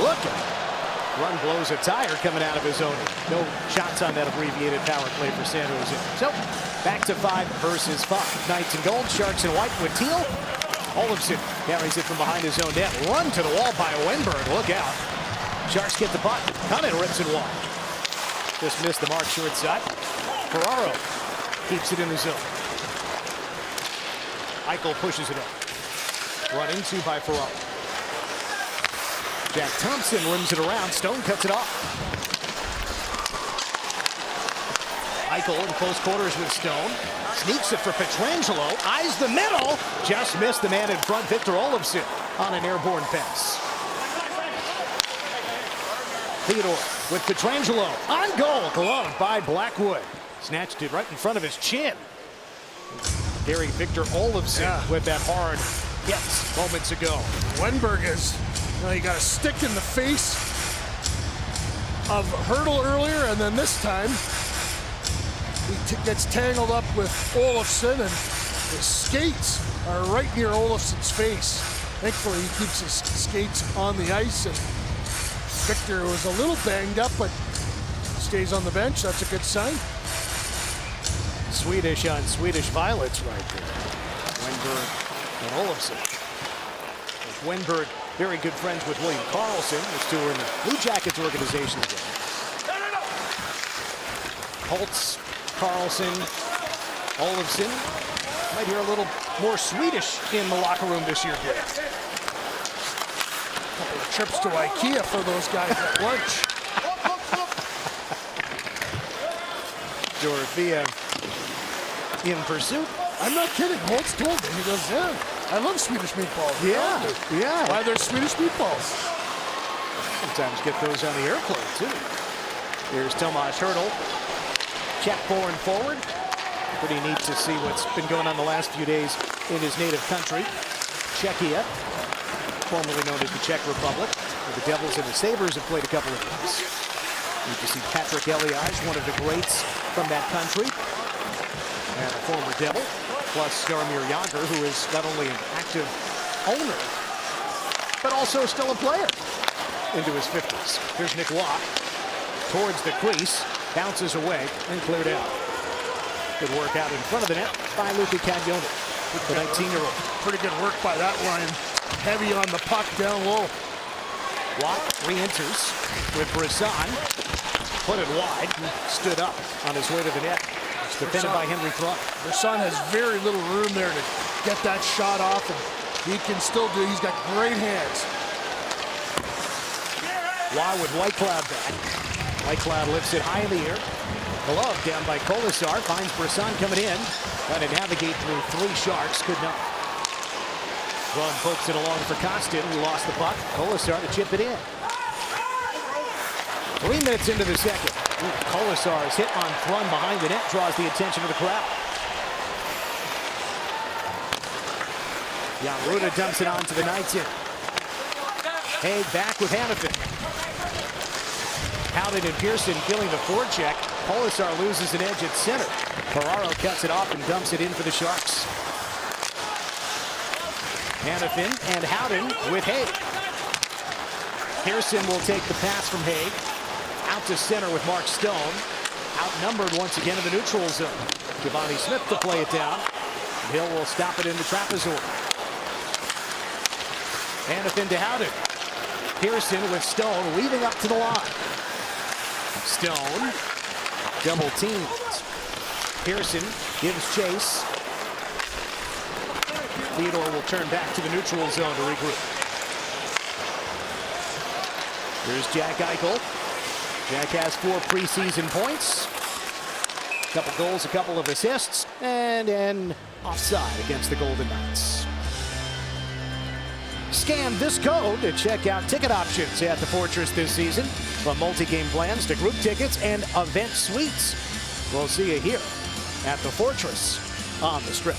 A: Look at it. Run blows a tire coming out of his own. No shots on that abbreviated power play for San Jose. So back to 5 versus 5. Knights in gold, Sharks in white with teal. Olofsson carries it from behind his own net. Run to the wall by Wenberg. Look out. Sharks get the puck. Cunnin rips it wide. Just missed the mark short side. Ferraro keeps it in the zone. Eichel pushes it up. Run into by Ferraro. Jack Thompson rims it around. Stone cuts it off. Eichel in close quarters with Stone. Sneaks it for Pietrangelo. Eyes the middle. Just missed the man in front, Victor Olofsson, on an airborne pass. Theodore with Pietrangelo. On goal. Glove by Blackwood. Snatched it right in front of his chin. Gary Victor Olofsson with that hard hit moments ago.
B: Wenberg is, he got a stick in the face of Hurdle earlier, and then this time he gets tangled up with Olofsson, and his skates are right near Olofsson's face. Thankfully, he keeps his skates on the ice, and Victor was a little banged up, but stays on the bench. That's a good sign.
A: Swedish on Swedish violets right there. Wenberg and Olofsson. Wenberg, very good friends with William Karlsson, who's two are in the Blue Jackets organization again. Holtz, Karlsson, Olofsson. Might hear a little more Swedish in the locker room this year, Greg.
B: Couple of trips to IKEA for those guys at lunch.
A: Dorothea in pursuit.
B: I'm not kidding. Holtz told me. He goes, yeah, I love Swedish meatballs.
A: Yeah.
B: Why there's Swedish meatballs?
A: Sometimes get those on the airplane, too. Here's Tomas Hurdle. Check born forward. Pretty neat to see what's been going on the last few days in his native country, Czechia, formerly known as the Czech Republic, where the Devils and the Sabres have played a couple of games. Need to see Patrick Elias, one of the greats from that country, and a former Devil, plus Jaromir Jagr, who is not only an active owner, but also still a player into his 50s. Here's Nick Waugh towards the crease, bounces away, and cleared out. Good work out in front of the net by Luca Caglione, the 19-year-old.
B: Pretty good work by that line. Heavy on the puck down low.
A: Watt re-enters with Brisson. Put it wide, stood up on his way to the net. It's defended by Henry Thrun.
B: Brisson has very little room there to get that shot off, and he can still do. He's got great hands.
A: Waugh with Whitecloud back. Whitecloud lifts it high in the air. Glove down by Kolasar, finds Brisson coming in. Trying to navigate through 3 Sharks, could not. Glove pokes it along for Kostin, who lost the puck. Kolasar to chip it in. 3 minutes into the second. Kolasar's hit on Thrun behind the net draws the attention of the crowd. Jan Ruda dumps it on to the Knights in. Haig back with Hanifin. Howden and Pearson feeling the forecheck. Kolasar loses an edge at center. Ferraro cuts it off and dumps it in for the Sharks. Hanifin and Howden with Haig. Pearson will take the pass from Haig. Out to center with Mark Stone. outnumbered once again in the neutral zone. Giovanni Smith to play it down. Hill will stop it in the trapezoid. Hanifin to Howden. Pearson with Stone weaving up to the line. Stone double teamed. Pearson gives chase. Theodore will turn back to the neutral zone to regroup. Here's Jack Eichel. Jack has 4 preseason points. A couple goals, a couple of assists, and an offside against the Golden Knights. Scan this code to check out ticket options at the Fortress this season. From multi-game plans to group tickets and event suites. We'll see you here at the Fortress on the Strip.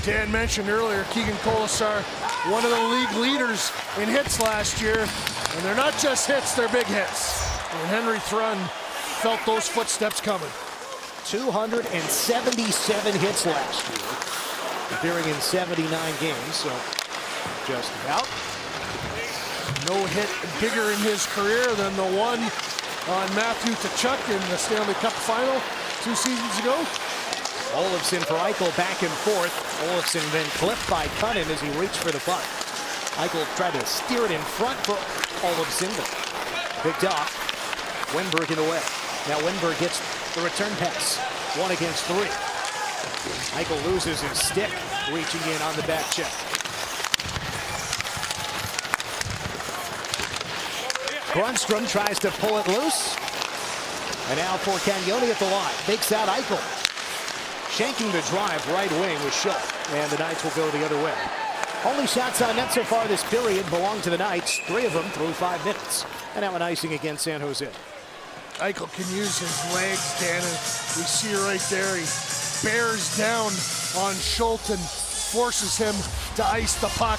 B: Dan mentioned earlier, Keegan Colasar, one of the league leaders in hits last year. And they're not just hits, they're big hits. And Henry Thrun felt those footsteps coming.
A: 277 hits last year, appearing in 79 games, so just about.
B: No hit bigger in his career than the one on Matthew Tkachuk in the Stanley Cup final 2 seasons ago.
A: Olofsson for Eichel, back and forth. Olofsson then clipped by Cunnin as he reached for the puck. Eichel tried to steer it in front for Olofsson, but picked off. Wenberg in the way. Now Wenberg gets the return pass. 1 against 3. Eichel loses his stick, reaching in on the back check. Grunstrom tries to pull it loose. And now for Cagnoni at the line. Takes out Eichel. Shanking the drive right wing was Schultz. And the Knights will go the other way. Only shots on net so far this period belong to the Knights. 3 of them through 5 minutes. And now an icing against San Jose.
B: Eichel can use his legs, Dan, and we see right there, he bears down on Schultz and forces him to ice the puck.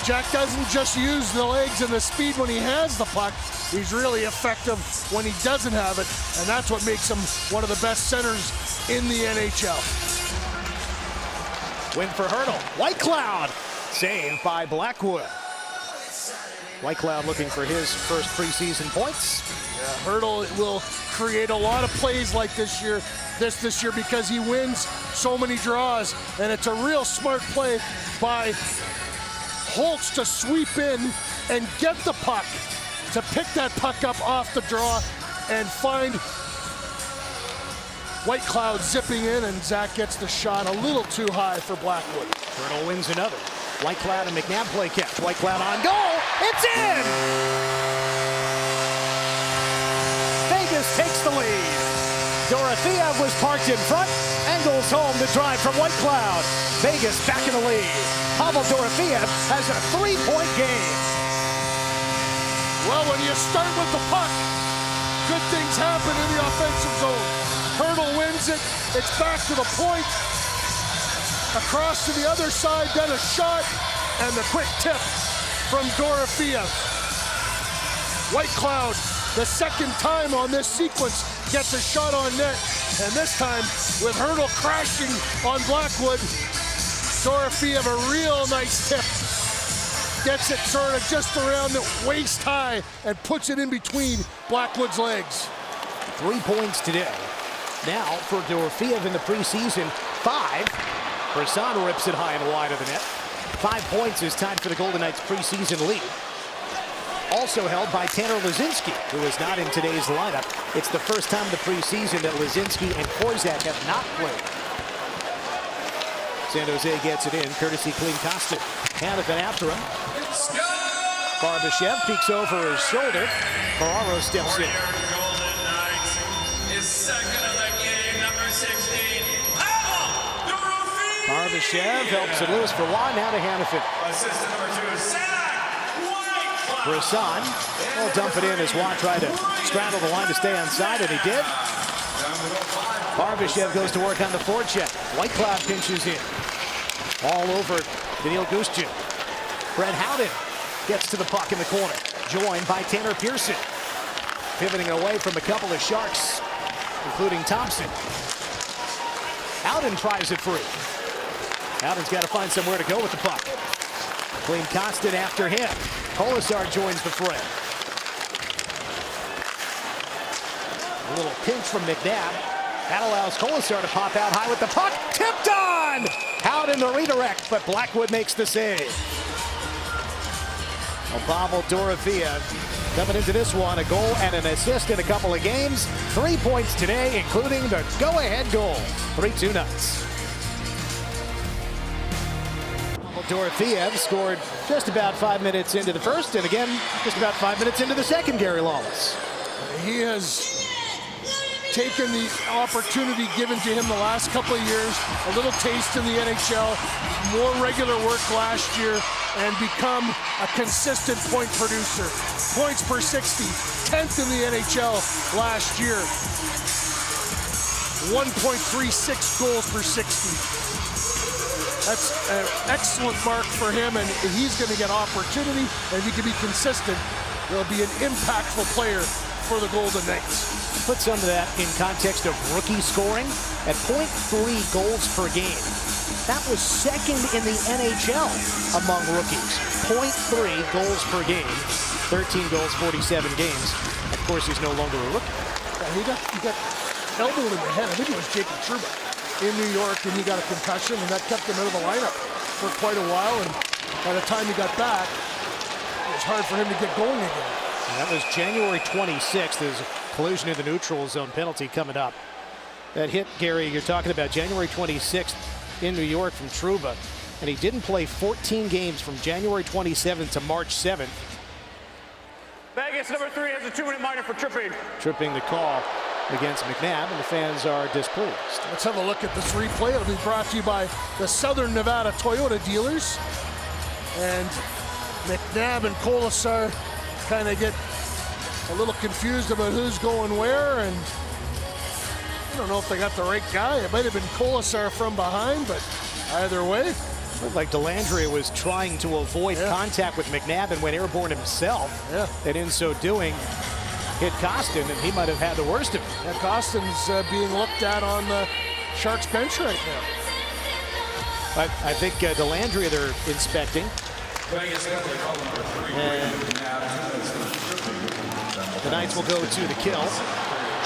B: Jack doesn't just use the legs and the speed when he has the puck. He's really effective when he doesn't have it, and that's what makes him one of the best centers in the NHL.
A: Win for Hertl. Whitecloud saved by Blackwood. Whitecloud looking for his first preseason points.
B: Yeah, Hertl will create a lot of plays like this year because he wins so many draws, and it's a real smart play by Holtz to sweep in and get the puck, to pick that puck up off the draw and find Whitecloud zipping in, and Zach gets the shot a little too high for Blackwood.
A: Hertl wins another. Whitecloud and McNabb play catch. Whitecloud on goal. It's in! Vegas takes the lead. Dorofeyev was parked in front and goes home to drive from Whitecloud. Vegas back in the lead. Pavel Dorofeyev has a 3-point game.
B: Well, when you start with the puck, good things happen in the offensive zone. Hertl wins it. It's back to the point. Across to the other side, then a shot, and the quick tip from Dorofeyev. Whitecloud, the second time on this sequence, gets a shot on net, and this time with Hertl crashing on Blackwood, Dorofeyev a real nice tip. Gets it sort of just around the waist high and puts it in between Blackwood's legs.
A: 3 points today. Now for Dorofeyev in the preseason, 5. Brisson rips it high and wide of the net. 5 points is tied for the Golden Knights preseason lead. Also held by Tanner Lazinski, who is not in today's lineup. It's the first time in the preseason that Lazinski and Korzak have not played. San Jose gets it in, courtesy Clean Costin. Hanifin after him. Barbashev peeks over his shoulder. Ferraro steps in.
F: Golden Knights is second of the game, number 16.
A: Barbashev helps it loose for Watt, now to Hanifin.
F: Assistant number 2 is Whitecloud.
A: Brisson will dump it in as Watt tried to straddle the line to stay onside, and he did. Barbashev goes to work on the forecheck. Whitecloud pinches in. All over Daniil Gushchin. Brett Howden gets to the puck in the corner, joined by Tanner Pearson. Pivoting away from a couple of Sharks, including Thompson. Howden tries it free. Howden's got to find somewhere to go with the puck. Clean Costin after him. Kolasar joins the fray. little pinch from McNabb. That allows Colasar to pop out high with the puck. Tipped on! Out in the redirect, but Blackwood makes the save. Pavel Dorofeyev coming into this one, a goal and an assist in a couple of games. 3 points today, including the go-ahead goal. 3-2 Knights. Dorofeyev scored just about 5 minutes into the first, and again, just about 5 minutes into the second, Gary Lawless.
B: He has taken the opportunity given to him the last couple of years, a little taste in the NHL, more regular work last year, and become a consistent point producer. Points per 60, 10th in the NHL last year. 1.36 goals per 60. That's an excellent mark for him, and he's going to get opportunity, and if he can be consistent, he'll be an impactful player for the Golden Knights.
A: Put some of that in context of rookie scoring at 0.3 goals per game. That was second in the NHL among rookies. 0.3 goals per game, 13 goals, 47 games. Of course, he's no longer a rookie.
B: Yeah, he got elbowed in the head. I think it was Jacob Trouba in New York, and he got a concussion, and that kept him out of the lineup for quite a while. And by the time he got back, it was hard for him to get going again.
A: And that was January 26th. There's a collusion in the neutral zone penalty coming up. That hit, Gary, you're talking about January 26th in New York from Trouba, and he didn't play 14 games from January 27th to March 7th.
D: Vegas number 3 has a 2-minute minor for tripping.
A: Tripping the call against McNabb, and the fans are displeased.
B: Let's have a look at this replay. It'll be brought to you by the Southern Nevada Toyota dealers. And McNabb and Colasar kind of get a little confused about who's going where, and I don't know if they got the right guy. It might have been Colasar from behind, but either way.
A: Looked like Delandria was trying to avoid contact with McNabb and went airborne himself. And in so doing, hit Costin, and he might have had the worst of it.
B: Yeah, Costin's being looked at on the Sharks bench right now.
A: I think Delandria they're inspecting. And the Knights will go to the kill.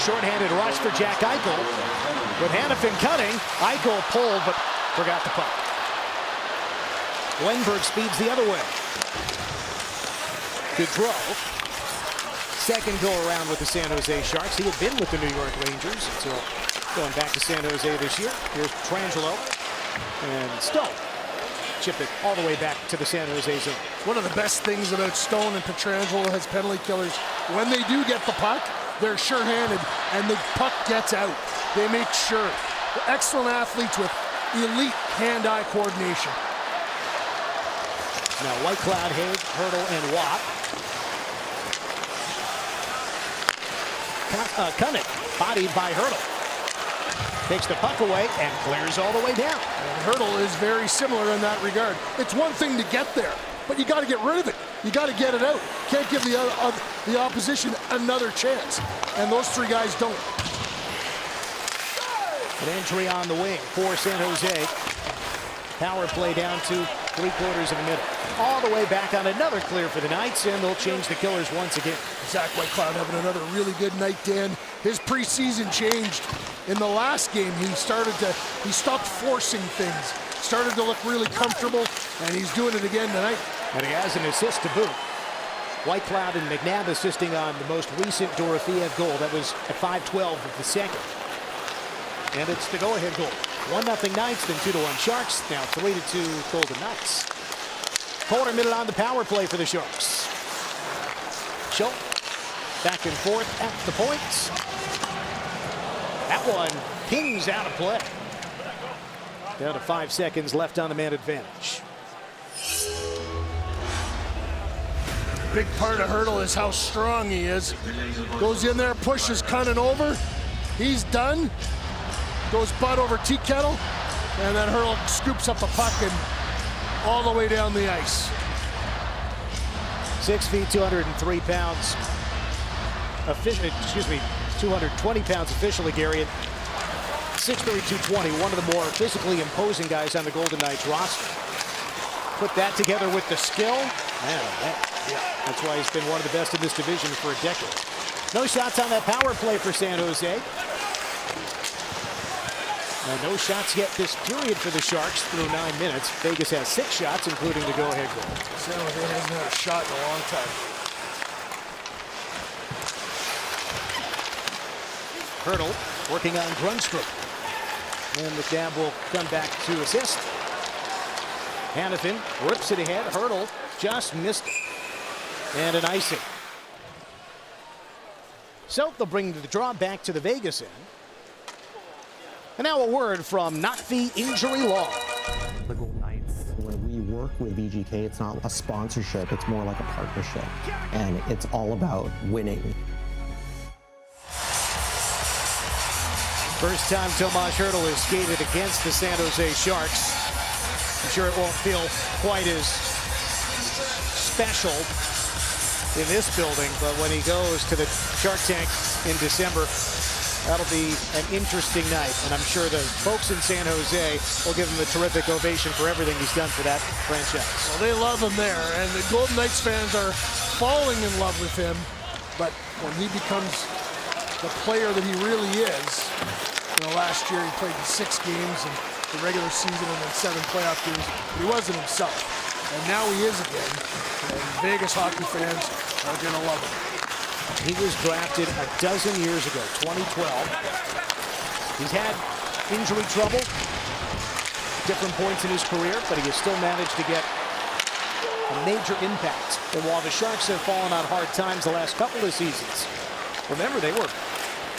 A: Shorthanded rush for Jack Eichel. With Hannafin cutting, Eichel pulled but forgot the puck. Wenberg speeds the other way. Good throw. Second go around with the San Jose Sharks. He had been with the New York Rangers until going back to San Jose this year. Here's Petrangelo and Stone. Chip it all the way back to the San Jose zone.
B: One of the best things about Stone and Petrangelo as penalty killers, when they do get the puck, they're sure-handed and the puck gets out. They make sure. They're excellent athletes with elite hand-eye coordination.
A: Now Whitecloud, Haig, Hurdle, and Watt. Cunnick, bodied by Hurdle. Takes the puck away and clears all the way down.
B: And Hurdle is very similar in that regard. It's one thing to get there, but you got to get rid of it. You got to get it out. Can't give the opposition another chance. And those three guys don't.
A: An entry on the wing for San Jose. Power play down to 3/4 of a minute. All the way back on another clear for the Knights, and they'll change the killers once again.
B: Zach Whitecloud having another really good night, Dan. His preseason changed. In the last game, he stopped forcing things. Started to look really comfortable, and he's doing it again tonight.
A: And he has an assist to boot. Whitecloud and McNabb assisting on the most recent Dorofeyev goal. That was at 5:12 of the second. And it's the go-ahead goal. 1-0 Knights, then 2-1 Sharks. Now 3-2 Golden Knights. Quarter minute on the power play for the Sharks. Schultz back and forth at the points. That one pings out of play. Down to 5 seconds left on the man advantage.
B: Big part of Hurdle is how strong he is. Goes in there, pushes Cunnin over. He's done. Goes butt over tea kettle, and then Hurdle scoops up a puck and all the way down the ice.
A: 6 feet, 203 pounds. 220 pounds officially, Gary. 6'3", 220, one of the more physically imposing guys on the Golden Knights roster. Put that together with the skill, man, that's why he's been one of the best in this division for a decade. No shots on that power play for San Jose. And no shots yet this period for the Sharks through 9 minutes. Vegas has 6 shots, including the go-ahead goal.
B: San Jose hasn't had a shot in a long time.
A: Hurdle working on Grundstrom. And McNabb will come back to assist. Hanifin rips it ahead. Hurdle just missed it. And an icing. So they'll bring the draw back to the Vegas end. And now a word from Not the Injury Law.
G: The Golden Knights. When we work with VGK, it's not a sponsorship, it's more like a partnership. And it's all about winning.
A: First time Tomas Hurdle has skated against the San Jose Sharks. I'm sure it won't feel quite as special in this building, but when he goes to the Shark Tank in December, that'll be an interesting night, and I'm sure the folks in San Jose will give him a terrific ovation for everything he's done for that franchise.
B: Well, they love him there, and the Golden Knights fans are falling in love with him, but when he becomes the player that he really is, last year he played in 6 games in the regular season and then 7 playoff games, he wasn't himself, and now he is again, and Vegas hockey fans are going to love him.
A: He was drafted a dozen years ago, 2012. He's had injury trouble, different points in his career, but he has still managed to get a major impact. And while the Sharks have fallen on hard times the last couple of seasons, remember they were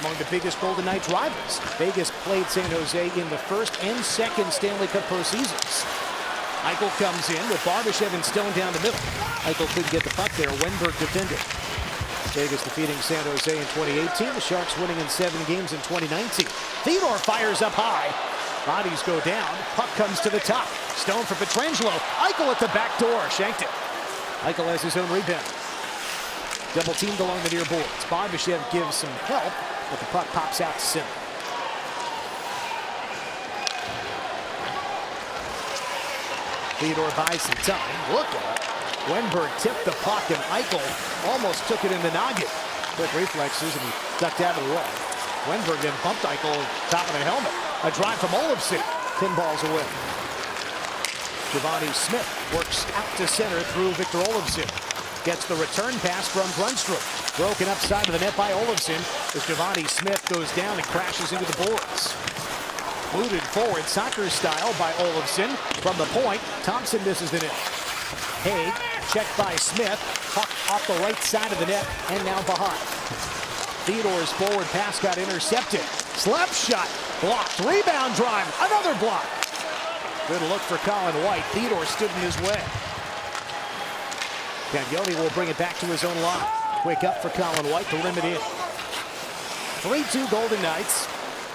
A: among the biggest Golden Knights rivals. Vegas played San Jose in the first and second Stanley Cup postseasons. Eichel comes in with Barbashev and Stone down the middle. Eichel couldn't get the puck there. Wenberg defended. Vegas defeating San Jose in 2018. The Sharks winning in 7 games in 2019. Theodore fires up high. Bodies go down. Puck comes to the top. Stone for Pietrangelo. Eichel at the back door. Shanked it. Eichel has his own rebound. Double teamed along the near boards. Barbashev gives some help, but the puck pops out to center. Theodore buys some time. Look at it. Wenberg tipped the puck, and Eichel almost took it in the noggin. Quick reflexes, and he ducked out of the way. Wenberg then bumped Eichel top of the helmet. A drive from Olofsson. Pinballs away. Giovanni Smith works out to center through Victor Olofsson. Gets the return pass from Grundstrom. Broken up side of the net by Olofsson as Giovanni Smith goes down and crashes into the boards. Booted forward soccer style by Olofsson. From the point, Thompson misses the net. Haig, checked by Smith. Puck off the right side of the net and now behind. Theodore's forward pass got intercepted. Slap shot, blocked. Rebound drive, another block. Good look for Colin White. Theodore stood in his way. Gaglione will bring it back to his own line. Quick up for Colin White to limit in. 3-2 Golden Knights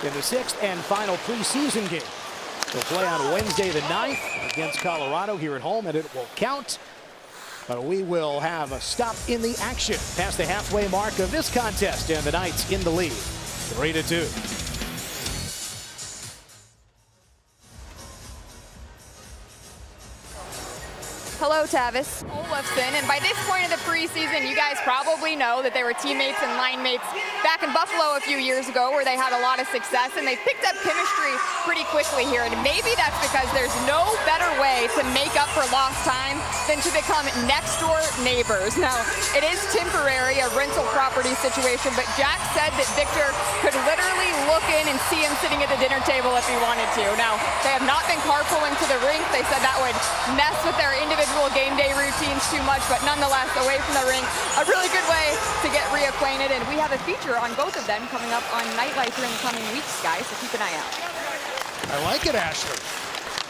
A: in the 6th and final preseason game. They'll play on Wednesday the 9th against Colorado here at home, and it will count. But we will have a stop in the action past the halfway mark of this contest, and the Knights in the lead, 3-2.
C: Hello, Tavis. Olofsson, and by this point of the preseason, you guys probably know that they were teammates and line mates back in Buffalo a few years ago where they had a lot of success, and they picked up chemistry pretty quickly here. And maybe that's because there's no better way to make up for lost time than to become next-door neighbors. Now, it is temporary, a rental property situation, but Jack said that Victor could literally look in and see him sitting at the dinner table if he wanted to. Now, they have not been carpooling to the rink. They said that would mess with their individual game day routines too much, but nonetheless, away from the rink, a really good way to get reacquainted. And we have a feature on both of them coming up on Nightlife here in the coming weeks, guys, so keep an eye out.
A: I like it, Ashley.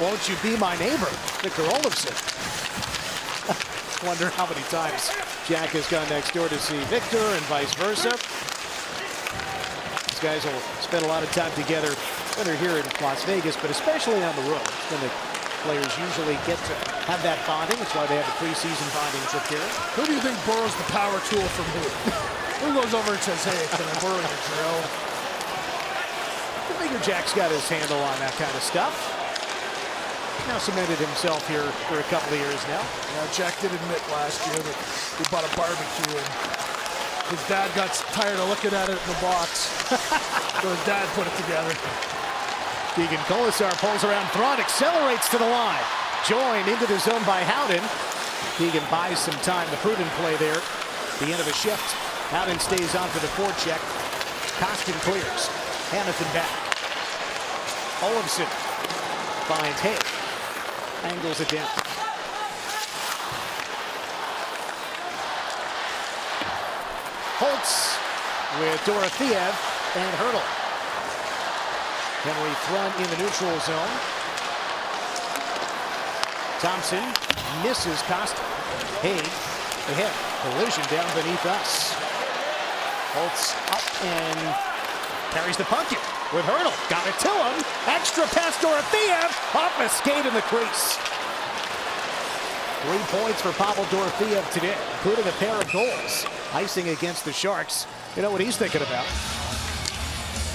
A: Won't you be my neighbor, Victor Olofsson? Wonder how many times Jack has gone next door to see Victor and vice versa. These guys will spend a lot of time together, whether here in Las Vegas, but especially on the road. It's when the players usually get to have that bonding. That's why they have a preseason bonding trip here.
B: Who do you think borrows the power tool from who? Who goes over and says, hey, can I borrow your drill?
A: I figure Jack's got his handle on that kind of stuff. Now cemented himself here for a couple of years now.
B: Yeah, Jack did admit last year that he bought a barbecue and His dad got tired of looking at it in the box. So his dad put it together.
A: Keegan Colasar pulls around front, accelerates to the line. Joined into the zone by Howden. Keegan buys some time. The prudent play there. The end of a shift. Howden stays on for the forecheck. Costin clears. Hamilton back. Olofsson finds Hay. Angles it down. Holtz with Dorofeev and Hurdle. Henry Thrun in the neutral zone. Thompson misses Costa. Hay ahead. Collision down beneath us. Holtz up and carries the puck in with Hurdle. Got it to him. Extra pass Dorofeev. Off a skate in the crease. 3 points for Pavel Dorofeev today, including a pair of goals. Icing against the Sharks. You know what he's thinking about.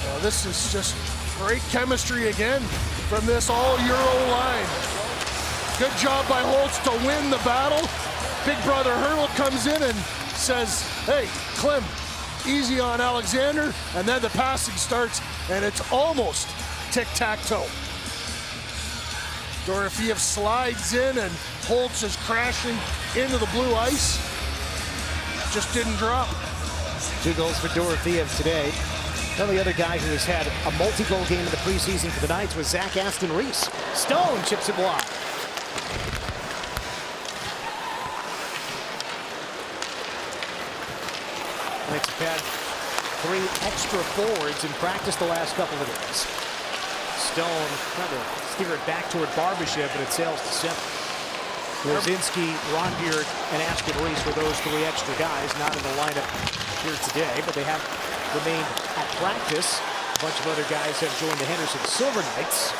B: Well, this is just great chemistry again from this all-Euro line. Good job by Holtz to win the battle. Big brother Hurdle comes in and says, hey, Klim, easy on Alexander. And then the passing starts, and it's almost tic-tac-toe. Dorofeev slides in, and Holtz is crashing into the blue ice. Just didn't drop.
A: 2 goals for Dorofeev today. The only other guy who has had a multi-goal game in the preseason for the Knights was Zach Aston Reese. Stone chips it wide. Knights have had 3 extra forwards in practice the last couple of days. Stone trying to steer it back toward Barbashev, but it sails to center. Lozinski, Rondeer, and Aston Reese were those 3 extra guys, not in the lineup here today, but they have remained at practice. A bunch of other guys have joined the Henderson Silver Knights.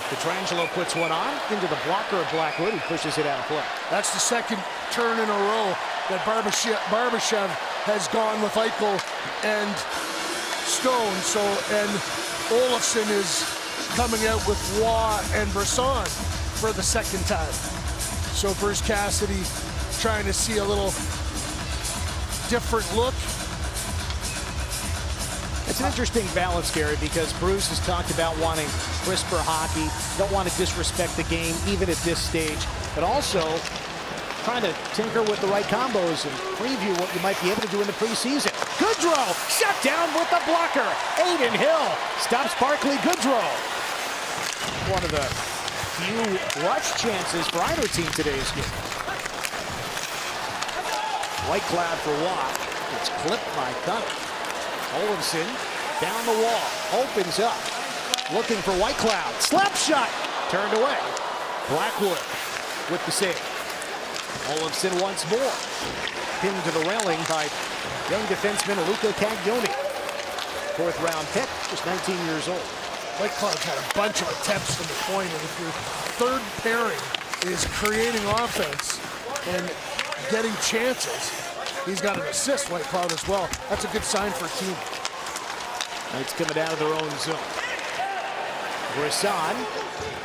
A: Pietrangelo puts one on into the blocker of Blackwood. He pushes it out of play.
B: That's the second turn in a row that Barbashev has gone with Eichel and Stone. So, and Olofsson is coming out with Waugh and Brisson for the second time. So Bruce Cassidy trying to see a little different look.
A: It's an interesting balance, Gary, because Bruce has talked about wanting crisper hockey, don't want to disrespect the game even at this stage, but also trying to tinker with the right combos and preview what you might be able to do in the preseason. Goodrow shut down with the blocker. Aiden Hill stops Barclay Goodrow. One of the few rush chances for either team today's game. White Cloud for Watt. It's clipped by Cunning. Olofsson down the wall, opens up, looking for White Cloud. Slap shot, turned away. Blackwood with the save. Olofsson once more. Pinned to the railing by young defenseman Luca Caglioni. 4th round pick, just 19 years old.
B: White Cloud's had a bunch of attempts from the point, and if your third pairing is creating offense and getting chances, he's got an assist, White Cloud, as well. That's a good sign for a team.
A: Knights coming out of their own zone. Brisson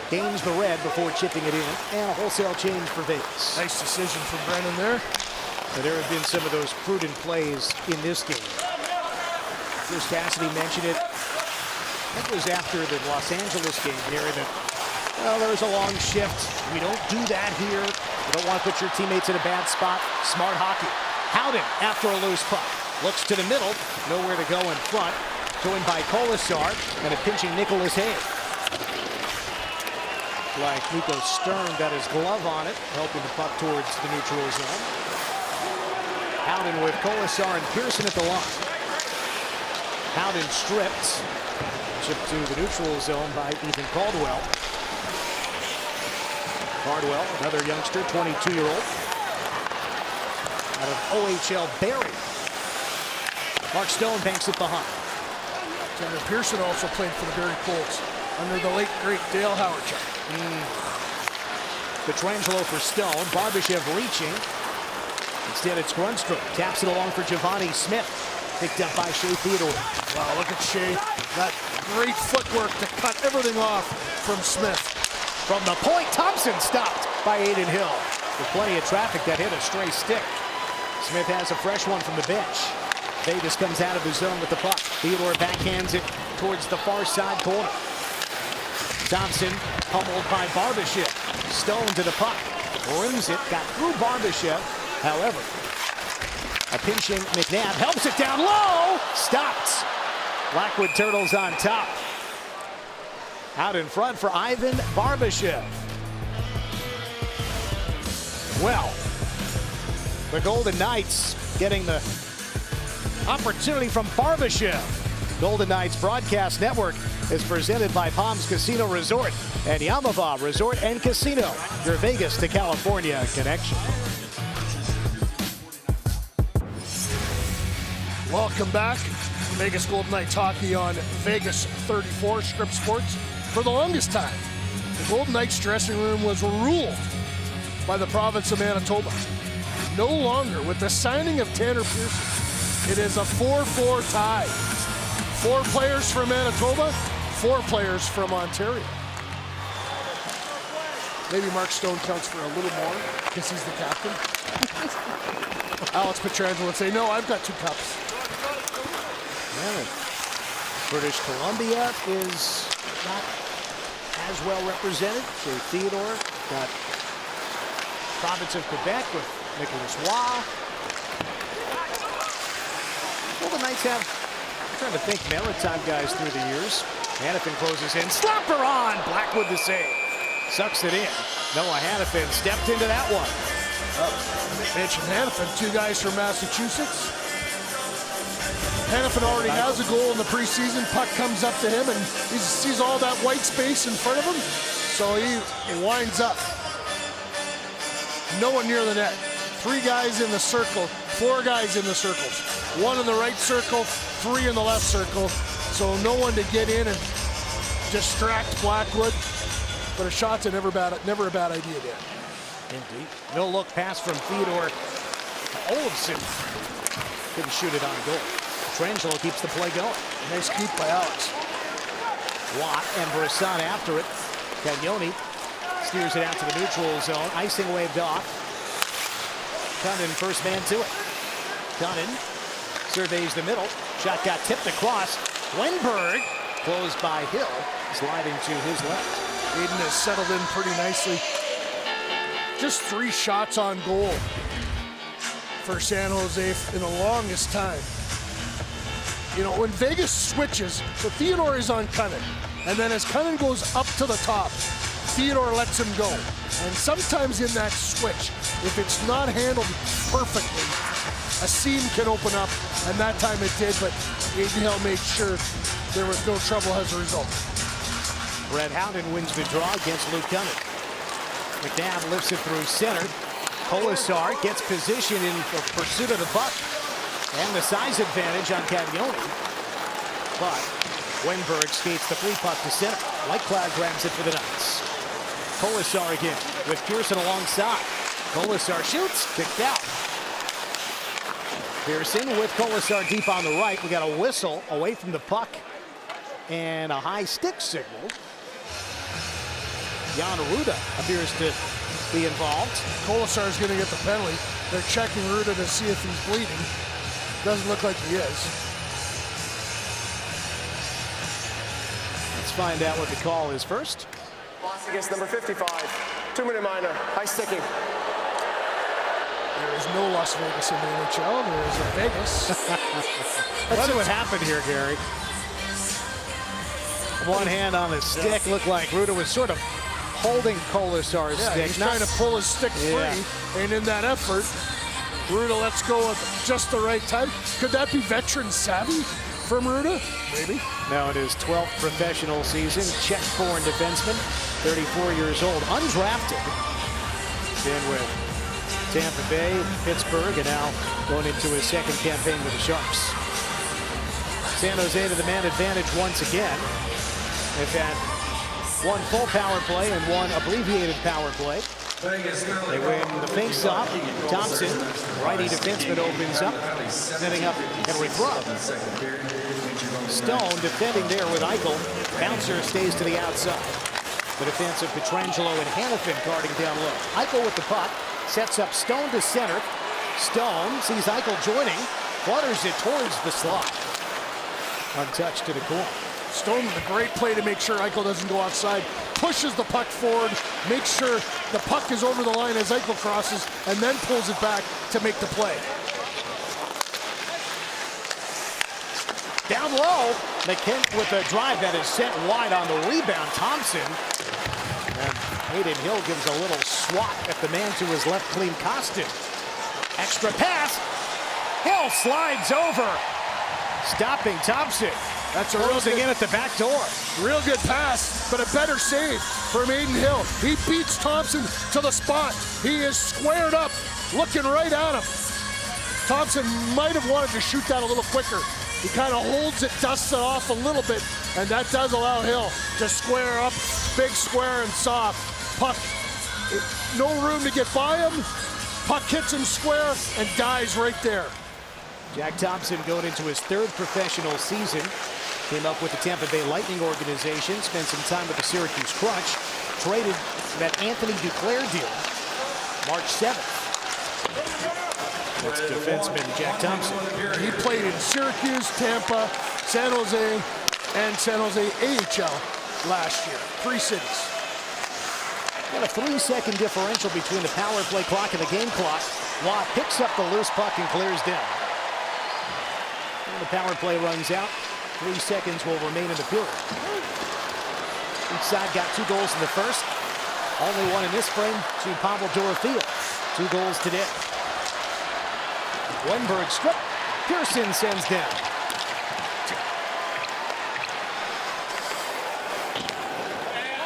A: gains the red before chipping it in, and a wholesale change for Vegas.
B: Nice decision from Brennan there.
A: So there have been some of those prudent plays in this game. Bruce Cassidy mentioned it. I think it was after the Los Angeles game here that, well, there was a long shift. We don't do that here. You don't want to put your teammates in a bad spot. Smart hockey. Howden after a loose puck. Looks to the middle. Nowhere to go in front. Joined by Colasar and a pinching Nicholas Hay. Like Nico Stern got his glove on it, helping the puck towards the neutral zone. Howden with Colasar and Pearson at the line. Howden stripped. Chipped to the neutral zone by Ethan Caldwell. Caldwell, another youngster, 22-year-old. Out of OHL Barrie. Mark Stone banks it behind.
B: Tanner Pearson also played for the Barrie Colts under the late, great Dale Howardchuk.
A: Pietrangelo for Stone. Barbashev reaching. Instead, it's Grunstrom. Taps it along for Giovanni Smith. Picked up by Shea Theodore.
B: Wow, look at Shea. That great footwork to cut everything off from Smith.
A: From the point, Thompson stopped by Aiden Hill. With plenty of traffic that hit a stray stick. Smith has a fresh one from the bench. Vegas comes out of the zone with the puck. Theodore backhands it towards the far side corner. Thompson pummeled by Barbashev. Stone to the puck. Rims it. Got through Barbashev. However, a pinching McNabb helps it down low. Stopped. Blackwood Turtles on top. Out in front for Ivan Barbashev. Well, the Golden Knights getting the opportunity from Barbashev. Golden Knights Broadcast Network is presented by Palms Casino Resort and Yamava Resort and Casino, your Vegas to California connection.
B: Welcome back. Vegas Golden Knights hockey on Vegas 34 Script Sports. For the longest time, the Golden Knights dressing room was ruled by the province of Manitoba. No longer, with the signing of Tanner Pearson, it is a 4-4 tie. 4 players from Manitoba, 4 players from Ontario. Maybe Mark Stone counts for a little more because he's the captain. Alex Pietrangelo would say, no, I've got 2 cups.
A: Well, British Columbia is not as well represented. So Theodore got province of Quebec with Nicolas Roy. Well, the Knights have, I'm trying to think, maritime guys through the years. Hannafin closes in. Slapper on! Blackwood the save. Sucks it in. Noah Hannafin stepped into that one.
B: Mentioned Hannafin, 2 guys from Massachusetts. Hannafin already has a goal in the preseason. Puck comes up to him and he sees all that white space in front of him. So he winds up. No one near the net. 3 guys in the circle, 4 guys in the circles. 1 in the right circle, 3 in the left circle. So no one to get in and distract Blackwood. But a shot's never a bad idea, Dan.
A: Indeed. No look pass from Theodore to Olofsson. Couldn't shoot it on goal. Pietrangelo keeps the play going.
B: Nice keep by Alex.
A: Watt and Brisson after it. Cagnoni steers it out to the neutral zone. Icing waved off. Cunnin first man to it. Cunnin surveys the middle. Shot got tipped across. Wenberg closed by Hill, sliding to his left.
B: Aiden has settled in pretty nicely. Just 3 shots on goal for San Jose in the longest time. You know, when Vegas switches, so Theodore is on Cunnin, and then as Cunnin goes up to the top, Theodore lets him go. And sometimes in that switch, if it's not handled perfectly, a seam can open up, and that time it did, but Aiden Hill made sure there was no trouble as a result.
A: Brett Howden wins the draw against Luke Cunnin. McNabb lifts it through center. Colasar gets position in pursuit of the puck. And the size advantage on Cagnoni. But Wenberg skates the free puck to center. Whitecloud grabs it for the Knights. Colasar again with Pearson alongside. Colasar shoots, kicked out. Pearson with Colasar deep on the right. We got a whistle away from the puck and a high stick signal. Jan Ruda appears to be involved.
B: Colasar is going to get the penalty. They're checking Ruda to see if he's bleeding. Doesn't look like he is.
A: Let's find out what the call is first.
E: Loss against number 55. 2-minute minor. High sticking.
B: There is no Las Vegas in the NHL. There is a Vegas.
A: Let's see what happened here, Gary. One hand on the stick. Looked like Ruda was sort of holding Colasar's stick.
B: He's trying to pull his stick free. And in that effort, Ruda lets go at just the right time. Could that be veteran savvy from Ruda? Maybe.
A: Now in his 12th professional season, Czech-born defenseman, 34 years old, undrafted. Been with Tampa Bay, Pittsburgh, and now going into his 2nd campaign with the Sharks. San Jose to the man advantage once again. They've had 1 full power play and 1 abbreviated power play. They win the face-off. Thompson, righty defenseman, opens up, setting up Henry Thrupp. Stone defending there with Eichel. Bouncer stays to the outside. The defense of Pietrangelo and Hannafin guarding down low. Eichel with the puck, sets up Stone to center. Stone sees Eichel joining, flutters it towards the slot. Untouched to the corner.
B: Stone, a great play to make sure Eichel doesn't go offside. Pushes the puck forward, makes sure the puck is over the line as Eichel crosses, and then pulls it back to make the play.
A: Down low, McKinnon with a drive that is sent wide on the rebound. Thompson. And Hayden Hill gives a little swat at the man to his left, clean Costin. Extra pass. Hill slides over. Stopping Thompson.
B: That's a real
A: closing in at the back door.
B: Real good pass, but a better save from Hayden Hill. He beats Thompson to the spot. He is squared up, looking right at him. Thompson might have wanted to shoot that a little quicker. He kind of holds it, dusts it off a little bit, and that does allow Hill to square up, big square and soft. Puck, no room to get by him. Puck hits him square and dies right there.
A: Jack Thompson going into his third professional season. Came up with the Tampa Bay Lightning organization, spent some time with the Syracuse Crunch, traded that Anthony Duclair deal March 7th. That's defenseman Jack Thompson.
B: He played in Syracuse, Tampa, San Jose, and San Jose AHL last year. 3 cities.
A: Got a 3-second differential between the power play clock and the game clock. Watt picks up the loose puck and clears down. When the power play runs out, 3 seconds will remain in the period. Each side got 2 goals in the first. Only one in this frame to Pavel Dorofeev. 2 goals today. Wenberg strip. Pearson sends down.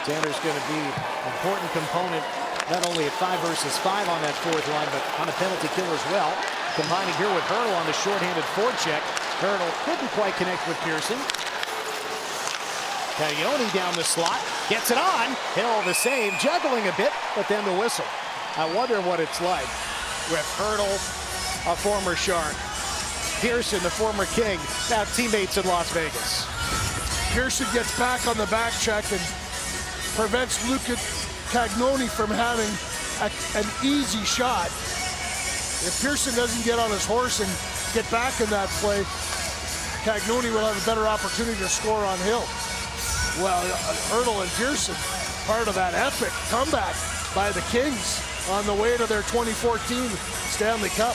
A: Tanner's going to be an important component, not only at 5 versus 5 on that fourth line, but on a penalty kill as well. Combining here with Hurdle on the shorthanded forecheck. Hurdle couldn't quite connect with Pearson. Caglione down the slot, gets it on. Hill the save, juggling a bit, but then the whistle. I wonder what it's like with Hurdle, a former Shark, Pearson, the former King, now teammates in Las Vegas.
B: Pearson gets back on the back check and prevents Luca Caglione from having an easy shot. If Pearson doesn't get on his horse and get back in that play, Caglione will have a better opportunity to score on Hill. Well, Hurdle and Pearson, part of that epic comeback by the Kings on the way to their 2014 Stanley Cup.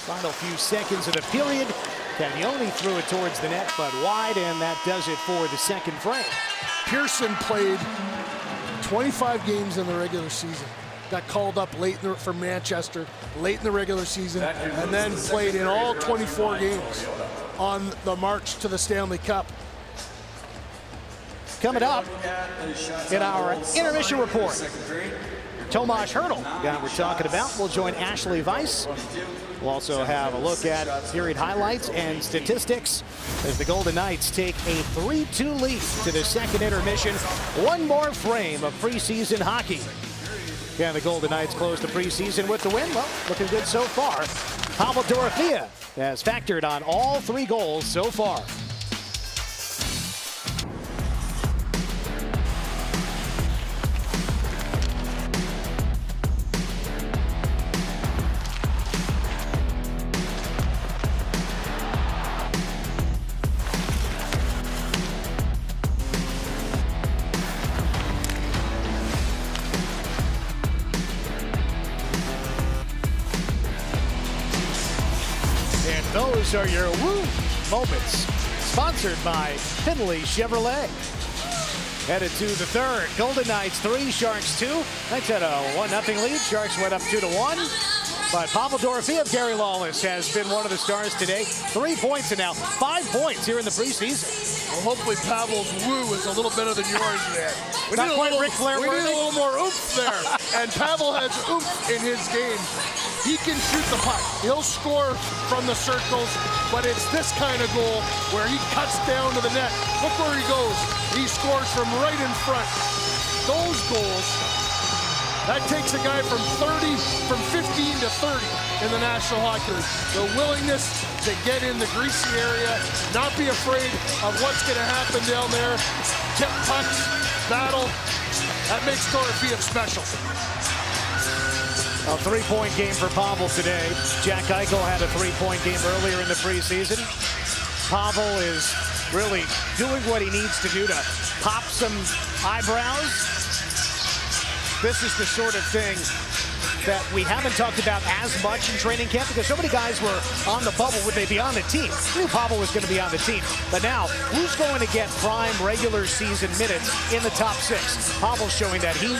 A: Final few seconds of the period. Caglione threw it towards the net, but wide, and that does it for the second frame.
B: Pearson played 25 games in the regular season. Got called up late from Manchester, late in the regular season, and then played in all 24 games on the march to the Stanley Cup.
A: Coming up in our intermission report, Tomas Hurdle, guy we're talking about, will join Ashley Weiss. We'll also have a look at period highlights and statistics as the Golden Knights take a 3-2 lead to the second intermission. One more frame of preseason hockey. Yeah, the Golden Knights close the preseason with the win. Well, looking good so far. Pavel Dorofeev has factored on all 3 goals so far. Those are your woo moments. Sponsored by Finley Chevrolet. Headed to the third. Golden Knights 3, Sharks 2. Knights had a 1-0 lead. Sharks went up 2-1. But Pavel Dorofeev, Gary Lawless, has been one of the stars today. 3 points and now 5 points here in the preseason.
B: Well, hopefully Pavel's woo is a little better than yours there. We
A: Not quite Ric Flair.
B: We need a little more oomph there. And Pavel has oomph in his game. He can shoot the puck. He'll score from the circles, but it's this kind of goal where he cuts down to the net. Look where he goes. He scores from right in front. Those goals, that takes a guy from 15 to 30 in the National Hockey League. The willingness to get in the greasy area, not be afraid of what's going to happen down there. Tip pucks, battle. That makes Dorofeev special.
A: A three-point game for Pavel today. Jack Eichel had a three-point game earlier in the preseason. Pavel is really doing what he needs to do to pop some eyebrows. This is the sort of thing that we haven't talked about as much in training camp because so many guys were on the bubble. Would they be on the team? We knew Pavel was going to be on the team. But now, who's going to get prime regular season minutes in the top 6? Pavel's showing that he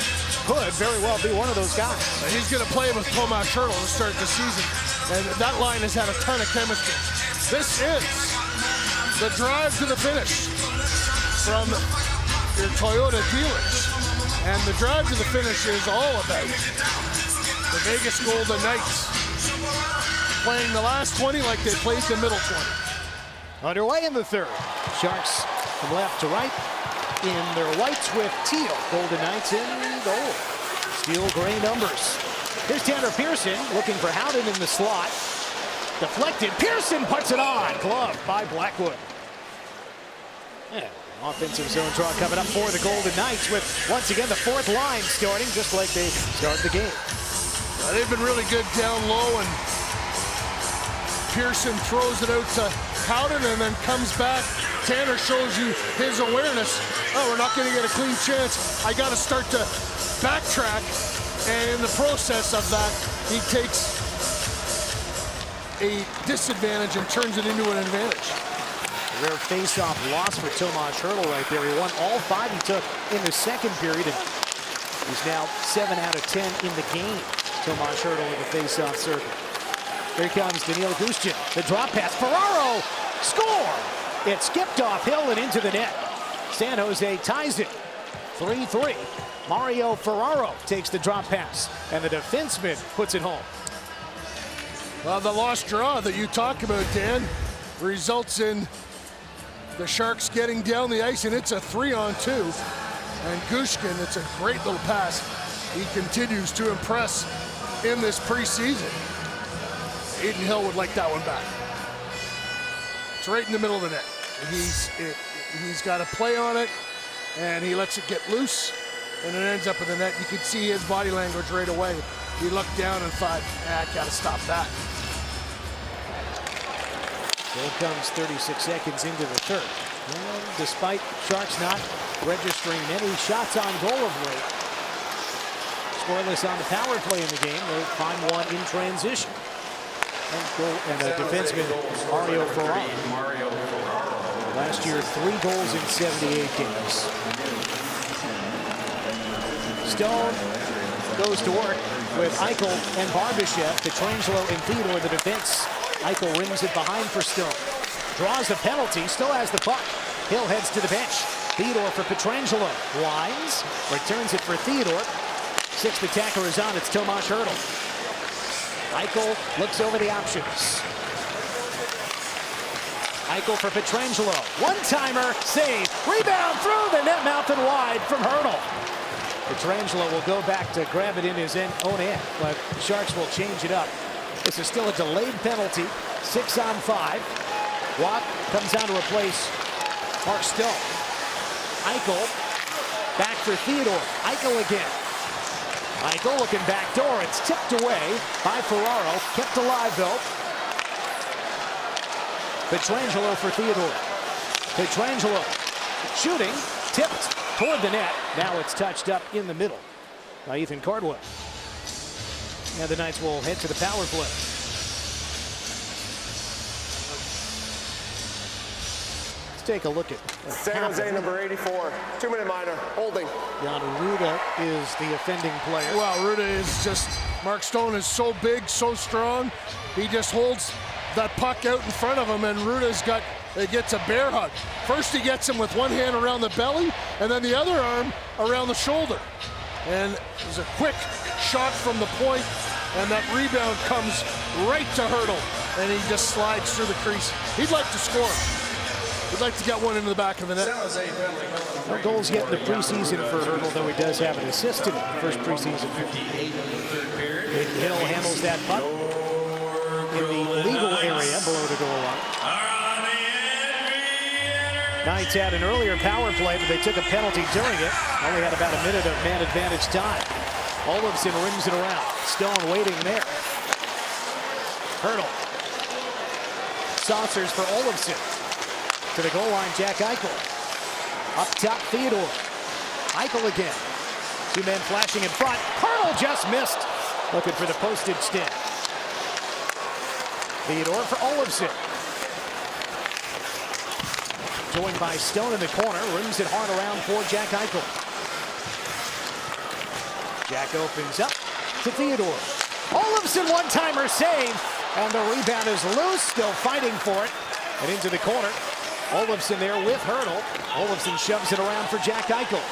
A: could very well be one of those guys.
B: And he's going to play with Tomas Hertl to start the season. And that line has had a ton of chemistry. This is the drive to the finish from your Toyota dealers. And the drive to the finish is all about the Vegas Golden Knights playing the last 20 like they played the middle 20.
A: Underway in the third. Sharks from left to right in their whites with teal. Golden Knights in gold. Steel gray numbers. Here's Tanner Pearson looking for Howden in the slot. Deflected. Pearson puts it on. Glove by Blackwood. Yeah. Offensive zone draw coming up for the Golden Knights with, once again, the fourth line starting just like they started the game.
B: They've been really good down low, and Pearson throws it out to Howden and then comes back. Tanner shows you his awareness. Oh, we're not going to get a clean chance. I got to start to backtrack, and in the process of that, he takes a disadvantage and turns it into an advantage.
A: Rare face-off loss for Tomas Hertl right there. He won all 5 he took in the second period, and he's now 7 out of 10 in the game. Tomas Hertl in the face-off circle. Here comes Daniil Gushchin. The drop pass. Ferraro! Score! It skipped off Hill and into the net. San Jose ties it. 3-3. Mario Ferraro takes the drop pass, and the defenseman puts it home.
B: Well, the lost draw that you talk about, Dan, results in the Sharks getting down the ice, and it's a 3-on-2. And Gushchin, it's a great little pass. He continues to impress in this preseason. Aiden Hill would like that one back. It's right in the middle of the net. He's got a play on it, and he lets it get loose, and it ends up in the net. You can see his body language right away. He looked down and thought, I gotta stop that.
A: Here comes 36 seconds into the third. And despite Sharks not registering many shots on goal of late, scoreless on the power play in the game, they find one in transition. And a defenseman, Mario Ferraro. Last year, 3 goals in 78 games. Stone goes to work with Eichel and Barbashev. Pietrangelo and Theodore the defense. Eichel rings it behind for Stone. Draws the penalty, still has the puck. Hill heads to the bench. Theodore for Pietrangelo. Lines, returns it for Theodore. 6th attacker is on, it's Tomas Hertl. Eichel looks over the options. Eichel for Pietrangelo. One-timer, save. Rebound through the net, mouth and wide from Hertl. Pietrangelo will go back to grab it in his own end, but the Sharks will change it up. This is still a delayed penalty. 6-on-5. Watt comes down to replace Mark Stone. Eichel back for Theodore. Eichel again. Eichel looking back door. It's tipped away by Ferraro. Kept alive though. Pietrangelo for Theodore. Pietrangelo shooting. Tipped toward the net. Now it's touched up in the middle by Ethan Cardwell. And the Knights will head to the power play. Let's take a look at
E: San Jose number 84, 2-minute minor, holding.
A: Jan Ruda is the offending player.
B: Well, Ruda is just, Mark Stone is so big, so strong. He just holds that puck out in front of him, and Ruda's gets a bear hug. First he gets him with one hand around the belly, and then the other arm around the shoulder. And there's a quick shot from the point, and that rebound comes right to Hertl, and he just slides through the crease. He'd like to score. He'd like to get one into the back of the net.
A: No goals yet in the preseason for Hertl, though he does have an assist in the first preseason. Hill handles that puck in the legal area below the goal line. Knights had an earlier power play, but they took a penalty during it. Only had about a minute of man advantage time. Olofsson rims it around. Stone waiting there. Hurdle. Saucers for Olofsson. To the goal line, Jack Eichel. Up top, Theodore. Eichel again. Two men flashing in front. Hurdle just missed. Looking for the postage stamp. Theodore for Olofsson. Joined by Stone in the corner. Rims it hard around for Jack Eichel. Jack opens up to Theodore. Olofsson one-timer save. And the rebound is loose. Still fighting for it. And into the corner. Olofsson there with Hurdle. Olofsson shoves it around for Jack Eichel.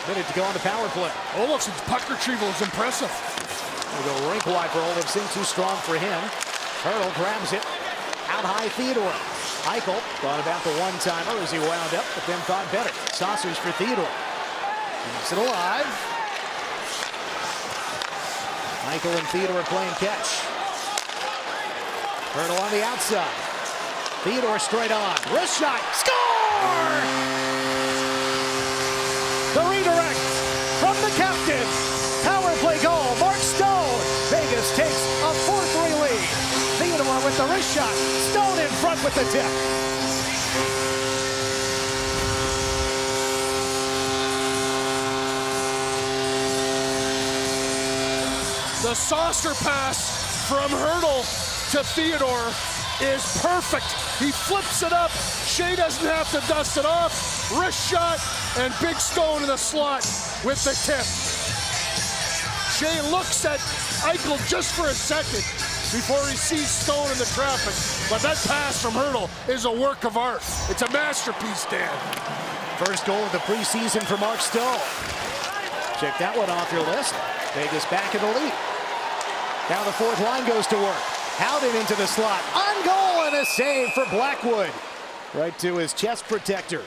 A: Minute to go on the power play.
B: Olofsson's puck retrieval is impressive.
A: We'll go rink wide for Olofsson. Too strong for him. Hurdle grabs it. Out high, Theodore. Eichel thought about the one-timer as he wound up, but then thought better. Saucers for Theodore. Keeps it alive. Eichel and Theodore playing catch. Hurdle on the outside. Theodore straight on. Wrist shot. Score! The redirect from the captain. Power play goal. Mark Stone. Vegas takes a 4-3 lead. Theodore with the wrist shot. Stone in front with the tip.
B: The saucer pass from Hurdle to Theodore is perfect. He flips it up. Shea doesn't have to dust it off. Wrist shot and Big Stone in the slot with the tip. Shea looks at Eichel just for a second before he sees Stone in the traffic. But that pass from Hurdle is a work of art. It's a masterpiece, Dan.
A: First goal of the preseason for Mark Stone. Check that one off your list. Vegas back in the lead. Now the fourth line goes to work. Howden into the slot. On goal and a save for Blackwood. Right to his chest protector.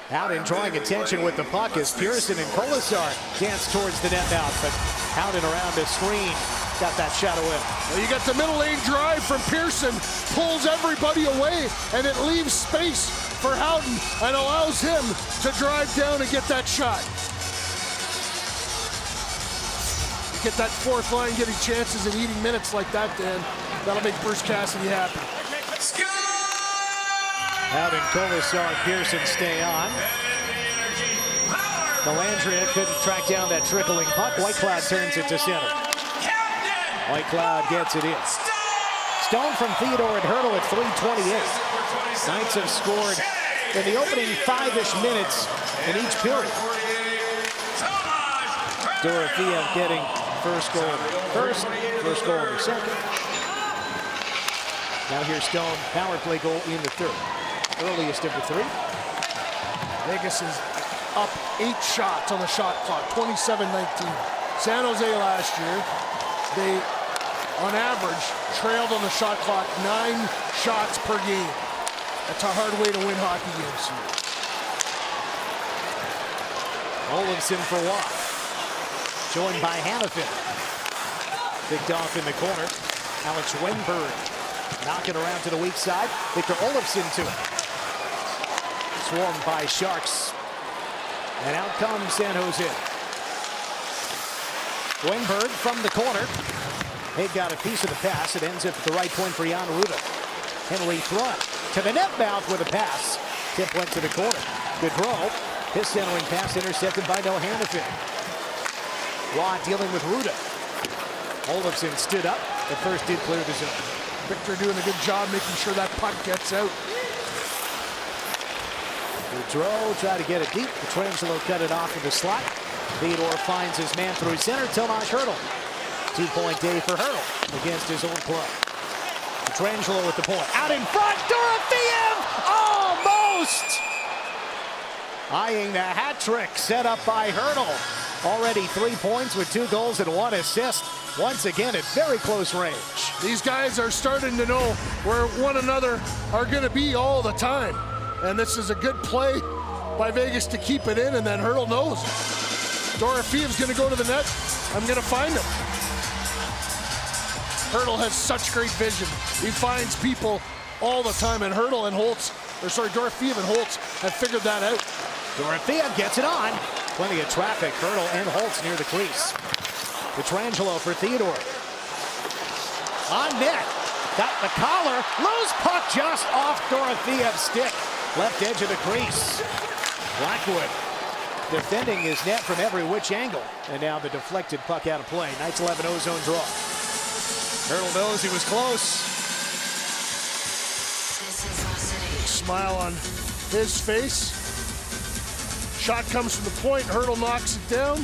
A: Howden drawing attention with the puck as Pearson and Colasar dance towards the net mouth, but Howden around the screen got that shot away.
B: Well, you got the middle lane drive from Pearson, pulls everybody away, and it leaves space for Howden and allows him to drive down and get that shot. Get that fourth line getting chances and eating minutes like that, Dan. That'll make Bruce Cassidy happy.
A: Howden, Colasar, and Pearson stay on. Melandria couldn't track down that trickling puck. Whitecloud turns it to center. Whitecloud gets it in. Stone from Theodore and Hurdle at 3:28. Knights have scored in the opening 5-ish minutes in each period. Dorothea getting first goal of the first goal of the second. Now here's Stone, power play goal in the third. Earliest of the three.
B: Vegas is up 8 shots on the shot clock, 27-19. San Jose last year, they, on average, trailed on the shot clock 9 shots per game. That's a hard way to win hockey games.
A: Olofsson for Watt. Joined by Hannafin. Picked off in the corner. Alex Wenberg knocking around to the weak side. Victor Olofsson to it. Swarmed by Sharks. And out comes San Jose. Wenberg from the corner. They got a piece of the pass. It ends up at the right point for Jan Rutta. Henry Thrun to the net mouth with a pass. Tip went to the corner. Good throw. His centering pass intercepted by Noah Hannafin. Watt dealing with Rutta. Olofsson stood up, but first did clear the zone.
B: Victor doing a good job making sure that puck gets out.
A: Boudreau tried to get it deep. Petrangelo cut it off of the slot. Theodore finds his man through center. Tomas Hurdle. 2-point day for Hurdle against his old club. Petrangelo with the point. Out in front. Dorothea! Almost! Eyeing the hat trick set up by Hurdle. Already 3 points with 2 goals and 1 assist. Once again at very close range.
B: These guys are starting to know where one another are going to be all the time. And this is a good play by Vegas to keep it in, and then Hurdle knows. Dorofeev's going to go to the net. I'm going to find him. Hurdle has such great vision. He finds people all the time, and Hurdle and Holtz, Dorofeev and Holtz have figured that out.
A: Dorothea gets it on. Plenty of traffic. Hurdle and Holtz near the crease. Pietrangelo for Theodore. On net. Got the collar. Loose puck just off Dorotheev's stick. Left edge of the crease. Blackwood defending his net from every which angle. And now the deflected puck out of play. Knights 11-0 zone draw. Hurdle knows he was close.
B: Smile on his face. Shot comes from the point. Hurdle knocks it down.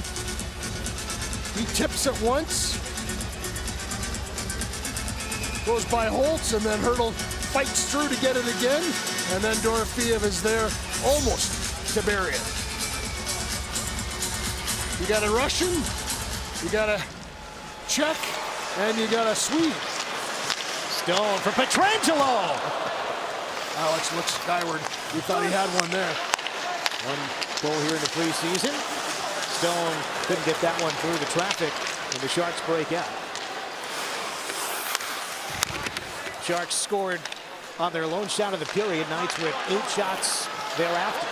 B: He tips it once. Goes by Holtz, and then Hurdle fights through to get it again. And then Dorofeev is there almost to bury it. You got a Russian, you got a Czech, and you got a Swede.
A: Stone for Pietrangelo.
B: Alex looks skyward. We thought he had one there.
A: One goal here in the preseason. Stone couldn't get that one through the traffic, and the Sharks break out. Sharks scored on their lone shot of the period. Knights with 8 shots thereafter.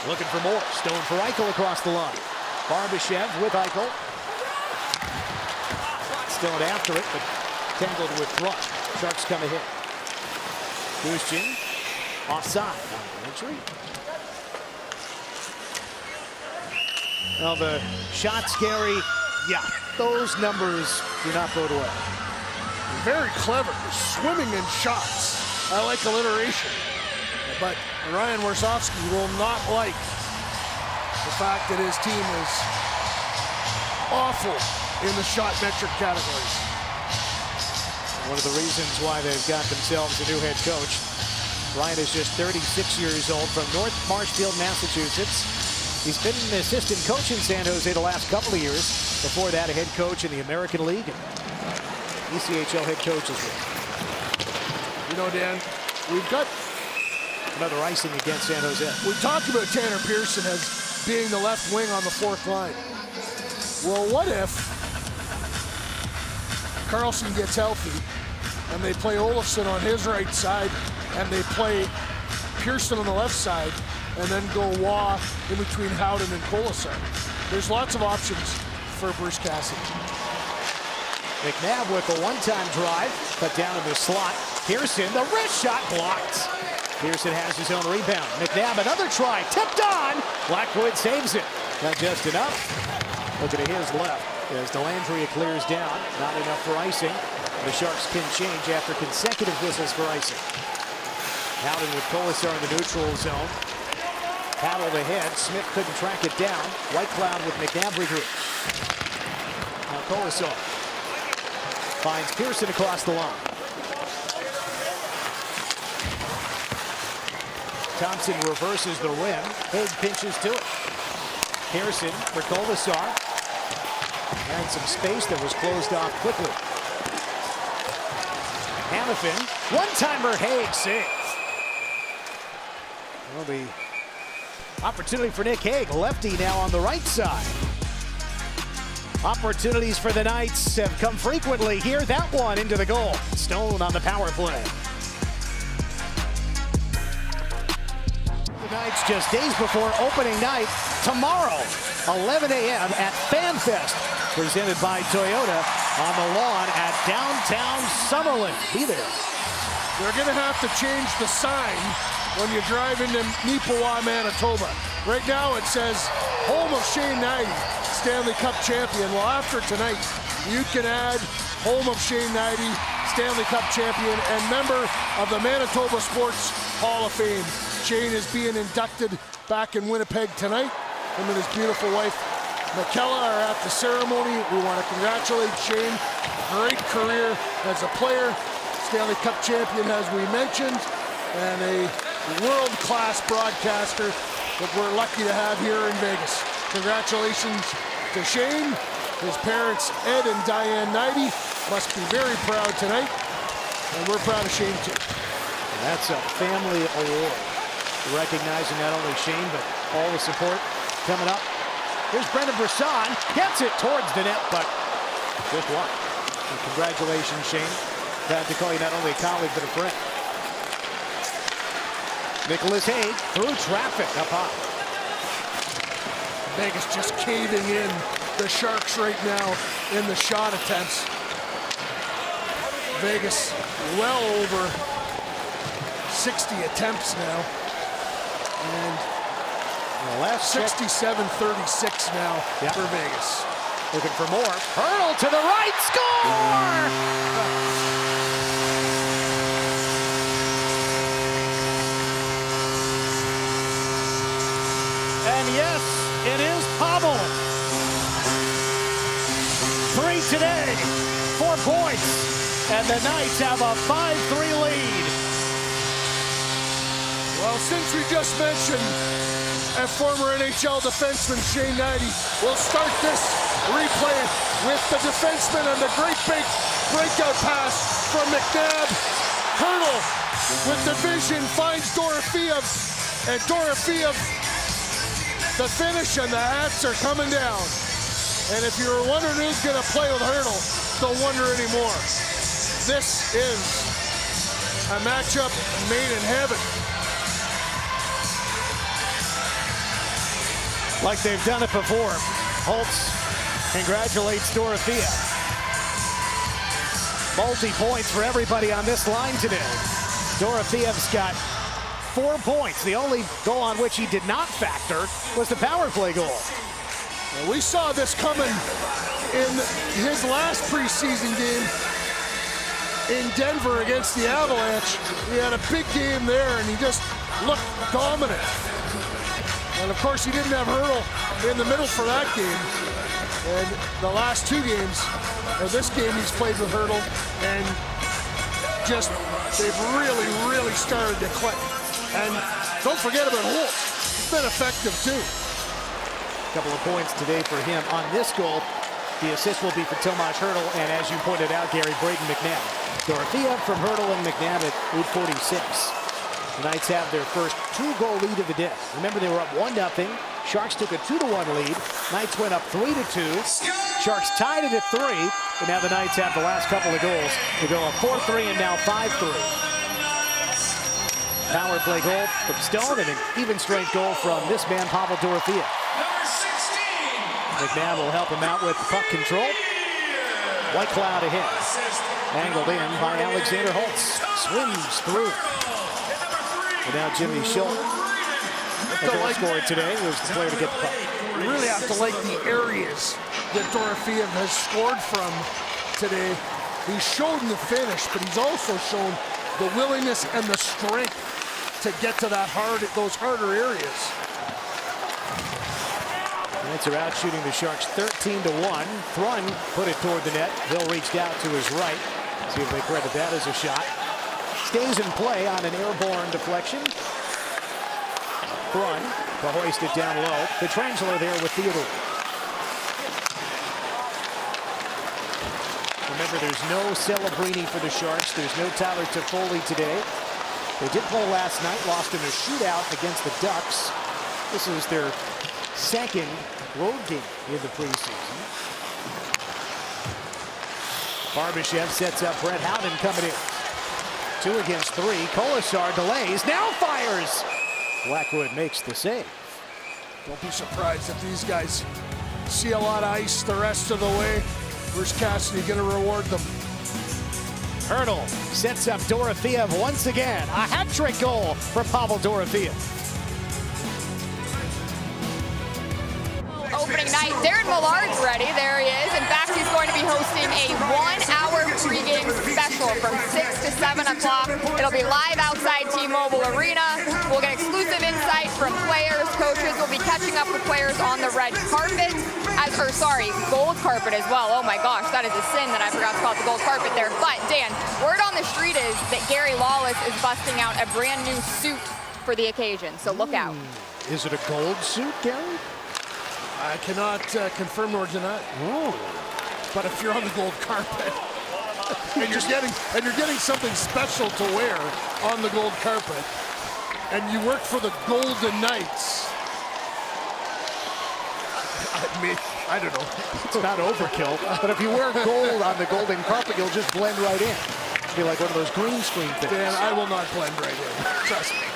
A: Looking for more. Stone for Eichel across the line. Barbashev with Eichel. Stone after it, but tangled with Bruck. Sharks come ahead. Christian offside on the entry. Well, the shots, Gary, yeah, those numbers do not bode well.
B: Very clever, swimming in shots. I like alliteration. But Ryan Warsofsky will not like the fact that his team is awful in the shot metric categories.
A: One of the reasons why they've got themselves a new head coach. Ryan is just 36 years old from North Marshfield, Massachusetts. He's been an assistant coach in San Jose the last couple of years. Before that, a head coach in the American League. ECHL head coach as well.
B: You know, Dan, we've got
A: another icing against San Jose.
B: We talked about Tanner Pearson as being the left wing on the 4th line. Well, what if Carlson gets healthy and they play Olofsson on his right side and they play Pearson on the left side and then go Waugh in between Howden and Kolasar? There's lots of options for Bruce Cassidy.
A: McNabb with a one-time drive, cut down in the slot. Pearson, the wrist shot blocked. Pearson has his own rebound. McNabb, another try, tipped on. Blackwood saves it. Not just enough. Looking to his left as Delandria clears down. Not enough for icing. The Sharks can change after consecutive whistles for icing. Howden with Kolasar in the neutral zone. Paddled ahead. Smith couldn't track it down. White Cloud with McNabb regroup. Now Kolasar finds Pearson across the line. Thompson reverses the rim. Haig pinches to it. Pearson for Kolasar. And some space that was closed off quickly. Hanifin. One-timer Haig save. Well, the opportunity for Nick Haig. Lefty now on the right side. Opportunities for the Knights have come frequently here. That one into the goal. Stone on the power play. The Knights just days before opening night. Tomorrow, 11 a.m. at FanFest. Presented by Toyota on the lawn at downtown Summerlin. Be there.
B: They're going to have to change the sign when you drive into Neepawa, Manitoba. Right now it says, home of Shane Knighty, Stanley Cup champion. Well, after tonight, you can add home of Shane Knighty, Stanley Cup champion, and member of the Manitoba Sports Hall of Fame. Shane is being inducted back in Winnipeg tonight. Him and his beautiful wife, McKella, are at the ceremony. We want to congratulate Shane. Great career as a player. Stanley Cup champion, as we mentioned, and a world-class broadcaster that we're lucky to have here in Vegas. Congratulations to Shane. His parents, Ed and Diane Knighty, must be very proud tonight, and we're proud of Shane too.
A: And that's a family award, recognizing not only Shane, but all the support coming up. Here's Brendan Brisson, gets it towards the net, but just one. And congratulations, Shane. Glad to call you not only a colleague, but a friend. Nicholas Haig through traffic up high.
B: Vegas just caving in the Sharks right now in the shot attempts. Vegas well over 60 attempts now. And
A: the last
B: 67-36 now for Vegas.
A: Looking for more. Hurdle to the right, score! And yes, it is Pavel. 3 today, 4 points. And the Knights have a 5-3 lead.
B: Well, since we just mentioned a former NHL defenseman, Shane Knighty, we'll start this replay with the defenseman and the great big breakout pass from McNabb. Hurdle with the vision finds Dorofeev, and Dorofeev, the finish, and the hats are coming down. And if you were wondering who's going to play with Hurdle, don't wonder anymore. This is a matchup made in heaven.
A: Like they've done it before. Holtz congratulates Dorofeev. Multi-points for everybody on this line today. Dorofeev's got 4 points. The only goal on which he did not factor was the power play goal.
B: And we saw this coming in his last preseason game in Denver against the Avalanche. He had a big game there, and he just looked dominant. And of course, he didn't have Hurdle in the middle for that game. And the last 2 games, or this game, he's played with Hurdle, and just they've really, really started to click. And don't forget about Holtz. He's been effective too.
A: A couple of points today for him on this goal. The assist will be for Tomas Hurdle, and as you pointed out, Gary, Braden McNabb. Dorofeev from Hurdle and McNabb at 8:46. The Knights have their first 2-goal lead of the day. Remember, they were up 1-0. Sharks took a 2-1 lead. Knights went up 3-2. Sharks tied it at 3, and now the Knights have the last couple of goals to go up 4-3 and now 5-3. Power play goal from Stone and an even strength goal from this man, Pavel Dorofeev. McNabb will help him out with puck control. White Cloud ahead. Angled in by Alexander Holtz. Swims through. And now Jimmy Schultz, the goal scorer today, was the player to get the puck.
B: You really have to like the areas that Dorofeev has scored from today. He's shown the finish, but he's also shown the willingness and the strength to get to those harder areas.
A: Knights are out shooting the Sharks 13-1. Thrun put it toward the net. Hill reached out to his right. See if they credit that as a shot. Stays in play on an airborne deflection. Thrun to hoist it down low. Pietrangelo there with Theodore. Remember, there's no Celebrini for the Sharks. There's no Tyler Toffoli today. They did play last night, lost in a shootout against the Ducks. This is their second road game in the preseason. Barbashev sets up Brett Howden coming in. 2 against 3. Kolasar delays, now fires. Blackwood makes the save.
B: Don't be surprised if these guys see a lot of ice the rest of the way. Where's Cassidy going to reward them?
A: Hurdle sets up Dorofeev once again. A hat-trick goal for Pavel Dorofeev.
C: Opening night, Darren Millard's ready. There he is. In fact, he's going to be hosting a 1-hour pregame special from 6 to 7 o'clock. It'll be live outside T-Mobile Arena. We'll get exclusive insight from players, coaches. We'll be catching up with players on the red carpet, gold carpet as well. Oh my gosh, that is a sin that I forgot to call it the gold carpet there. But Dan, word on the street is that Gary Lawless is busting out a brand new suit for the occasion, so look out.
A: Is it a gold suit, Gary?
B: I cannot confirm nor deny.
A: Oh.
B: But if you're on the gold carpet and you're getting something special to wear on the gold carpet, and you work for the Golden Knights, I don't know.
A: It's not overkill, but if you wear gold on the golden carpet, you'll just blend right in. It'll be like one of those green screen things.
B: Dan, I will not blend right in. Trust me.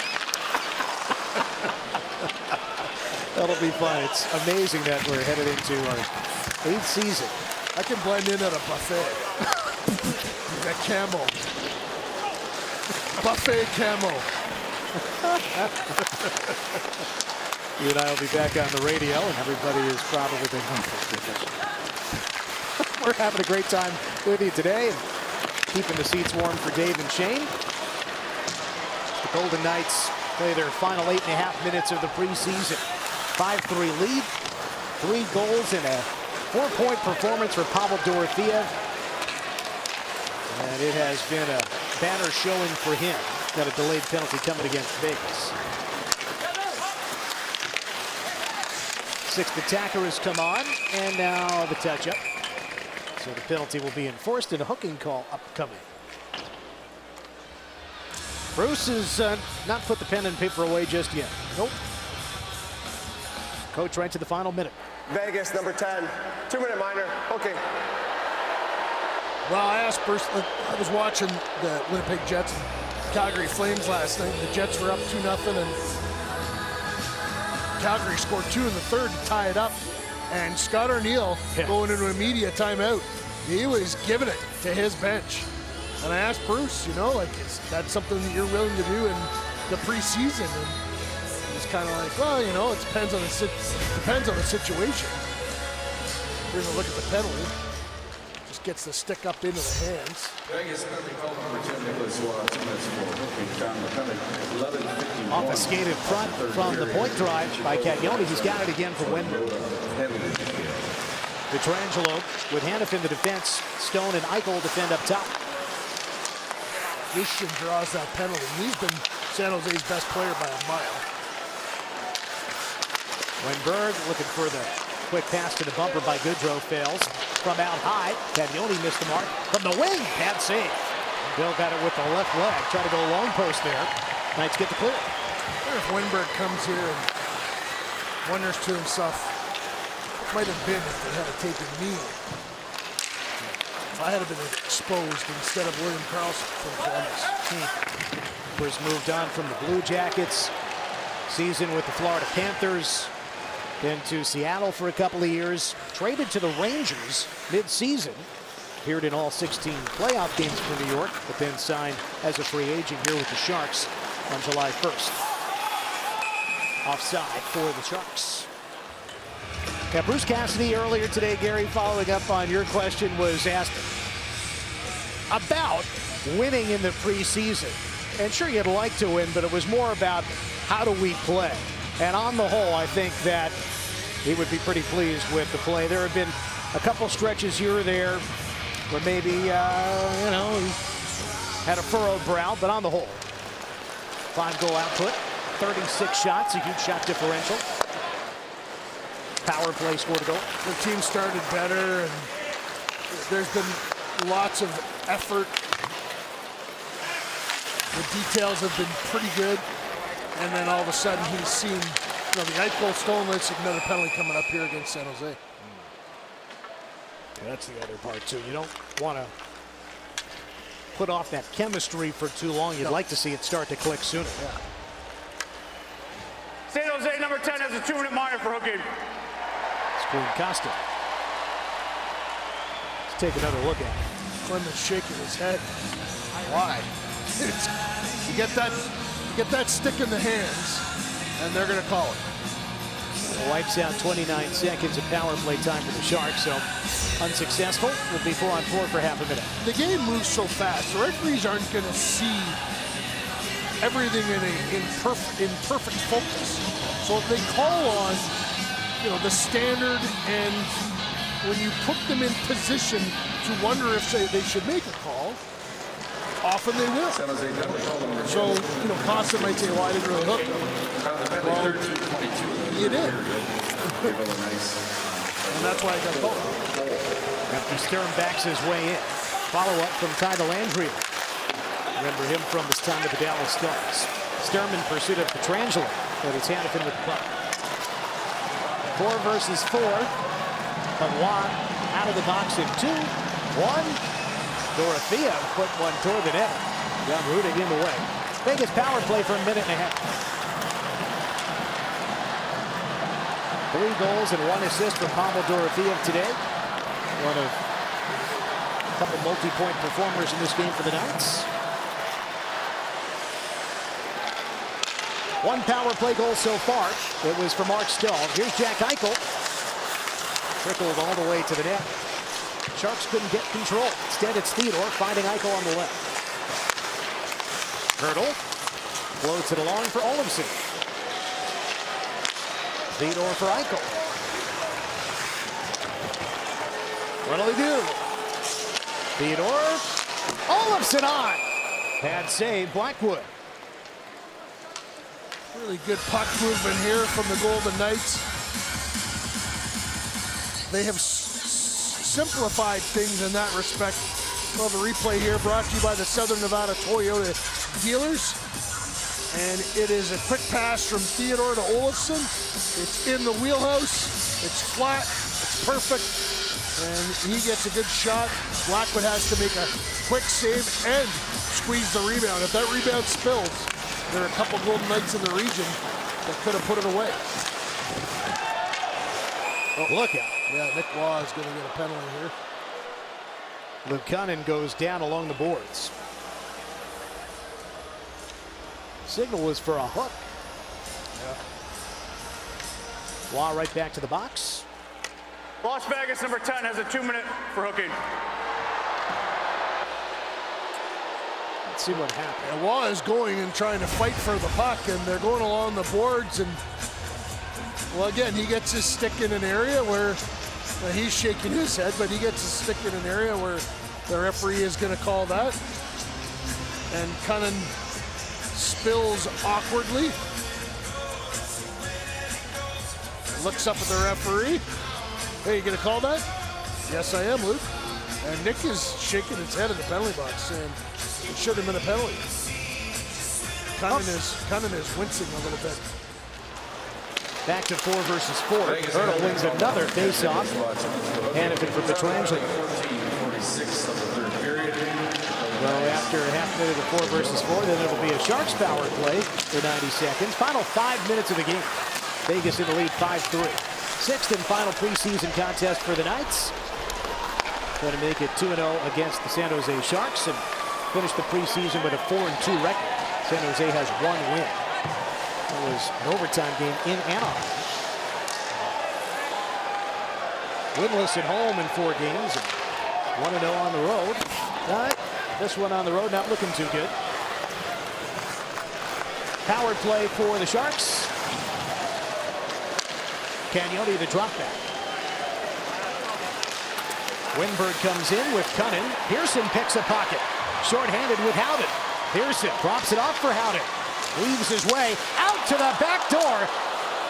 A: That'll be fun. It's amazing that we're headed into our 8th season.
B: I can blend in at a buffet. That camo. Buffet camo.
A: You and I will be back on the radio, and everybody is probably thinking, we're having a great time with you today, and keeping the seats warm for Dave and Shane. The Golden Knights play their final 8.5 minutes of the preseason. 5-3 lead, 3 goals, and a 4-point performance for Pavel Dorofeev. And it has been a banner showing for him. Got a delayed penalty coming against Vegas. 6th attacker has come on, and now the touch-up. So the penalty will be enforced, and a hooking call upcoming. Bruce has not put the pen and paper away just yet. Nope. Coach right to the final minute.
E: Vegas, number 10, 2-minute minor. Okay.
B: Well, I asked Bruce, I was watching the Winnipeg Jets and Calgary Flames last night. The Jets were up 2-0, and Calgary scored 2 in the third to tie it up. And Scott Arniel, going into a media timeout, he was giving it to his bench. And I asked Bruce, you know, like, is that something that you're willing to do in the preseason? And he's kind of like, well, you know, it depends on the situation. Here's a look at the penalty. Just gets the stick up into the hands.
A: Off a skate in front from the point drive by Caglione. He's got it again for Windberg. Pietrangelo with Hannif in the defense. Stone and Eichel defend up top.
B: Christian draws that penalty. He's been San Jose's best player by a mile.
A: Windberg looking for the quick pass to the bumper by Goodrow, fails. From out high, Caglione missed the mark. From the wing, bad save. Bill got it with the left leg. Try to go long post there. Knights get the clear.
B: I wonder if Windberg comes here and wonders to himself, what might have been if they had taken me. If I had been exposed instead of William Karlsson from Columbus.
A: First moved on from the Blue Jackets. Season with the Florida Panthers. Been to Seattle for a couple of years. Traded to the Rangers mid-season. Appeared in all 16 playoff games for New York, but then signed as a free agent here with the Sharks on July 1st. Offside for the Sharks. Now, Bruce Cassidy earlier today, Gary, following up on your question, was asked about winning in the preseason. And sure, you'd like to win, but it was more about how do we play. And on the whole, I think that he would be pretty pleased with the play. There have been a couple stretches here or there where maybe, you know, he had a furrowed brow, but on the whole, 5-goal output, 36 shots, a huge shot differential. Power play scored a goal.
B: The team started better, and there's been lots of effort. The details have been pretty good. And then all of a sudden he's seen, you know, the Eichel stolen. Let's another penalty coming up here against San Jose.
A: Yeah, that's the other part too. You don't want to put off that chemistry for too long. You'd like to see it start to click sooner.
B: Yeah.
D: San Jose, number 10, has a 2-minute minor for hooking.
A: Queen Costa. Let's take another look at it.
B: Clemens shaking his head. Why? You get that stick in the hands, and they're going to call it.
A: Wipes out 29 seconds of power play time for the Sharks, so unsuccessful. Will be 4-on-4 for half a minute.
B: The game moves so fast. The referees aren't going to see everything in perfect focus. So if they call on, you know, the standard, and when you put them in position to wonder if they should make a call, often they will. So, you know, Costa might say, well, I didn't really hook them. Well, you did. And that's why I got called.
A: After Sturm backs his way in. Follow-up from Ty Dellandrea. Remember him from his time with the Dallas Stars. Sturm in pursuit of Pietrangelo, but it's Hannifin with the puck. 4 versus 4. But Watt out of the box in 2. 1. Dorothea put one toward the net. Got rooted in the way. Vegas power play for a minute and a half. 3 goals and 1 assist from Pavel Dorofeyev today. One of a couple multi-point performers in this game for the Knights. 1 power play goal so far. It was for Mark Stahl. Here's Jack Eichel. Trickled all the way to the net. Sharks couldn't get control. Instead, it's Theodore finding Eichel on the left. Hurdle. Floats it along for Olofsson. Theodore for Eichel. What'll he do? Theodore. Olofsson on. Pad save, Blackwood.
B: Really good puck movement here from the Golden Knights. They have simplified things in that respect. We'll have a replay here brought to you by the Southern Nevada Toyota dealers. And it is a quick pass from Theodore to Olofsson. It's in the wheelhouse. It's flat. It's perfect. And he gets a good shot. Blackwood has to make a quick save and squeeze the rebound. If that rebound spills, there are a couple Golden Knights in the region that could have put it away.
A: Oh, look out.
B: Yeah, Nick Law is going to get a penalty here.
A: Luukkonen goes down along the boards. Signal was for a hook.
B: Yeah.
A: Law right back to the box.
D: Las Vegas number 10 has a 2-minute for hooking.
A: Let's see what happened.
B: And Law is going and trying to fight for the puck, and they're going along the boards. And well, again, he gets his stick in an area where he's shaking his head, but he gets his stick in an area where the referee is going to call that. And Cunnin spills awkwardly. Looks up at the referee. Hey, you going to call that? Yes, I am, Luke. And Nick is shaking his head in the penalty box, saying it should have been a penalty. Cunnin is wincing a little bit.
A: Back to 4 versus 4. Hurdle wins another faceoff. Hannafin for Pietrangelo. Well, after a half minute of 4 versus 4, then it'll be a Sharks power play for 90 seconds. Final 5 minutes of the game. Vegas in the lead 5-3. 6th and final preseason contest for the Knights. Going to make it 2-0 against the San Jose Sharks and finish the preseason with a 4-2 record. San Jose has 1 win. It was an overtime game in Anaheim. Winless at home in 4 games. 1-0 on the road. This one on the road not looking too good. Power play for the Sharks. Cagnoni the drop back. Winberg comes in with Cunnin. Pearson picks a pocket. Short-handed with Howden. Pearson drops it off for Howden. Weaves his way out to the back door.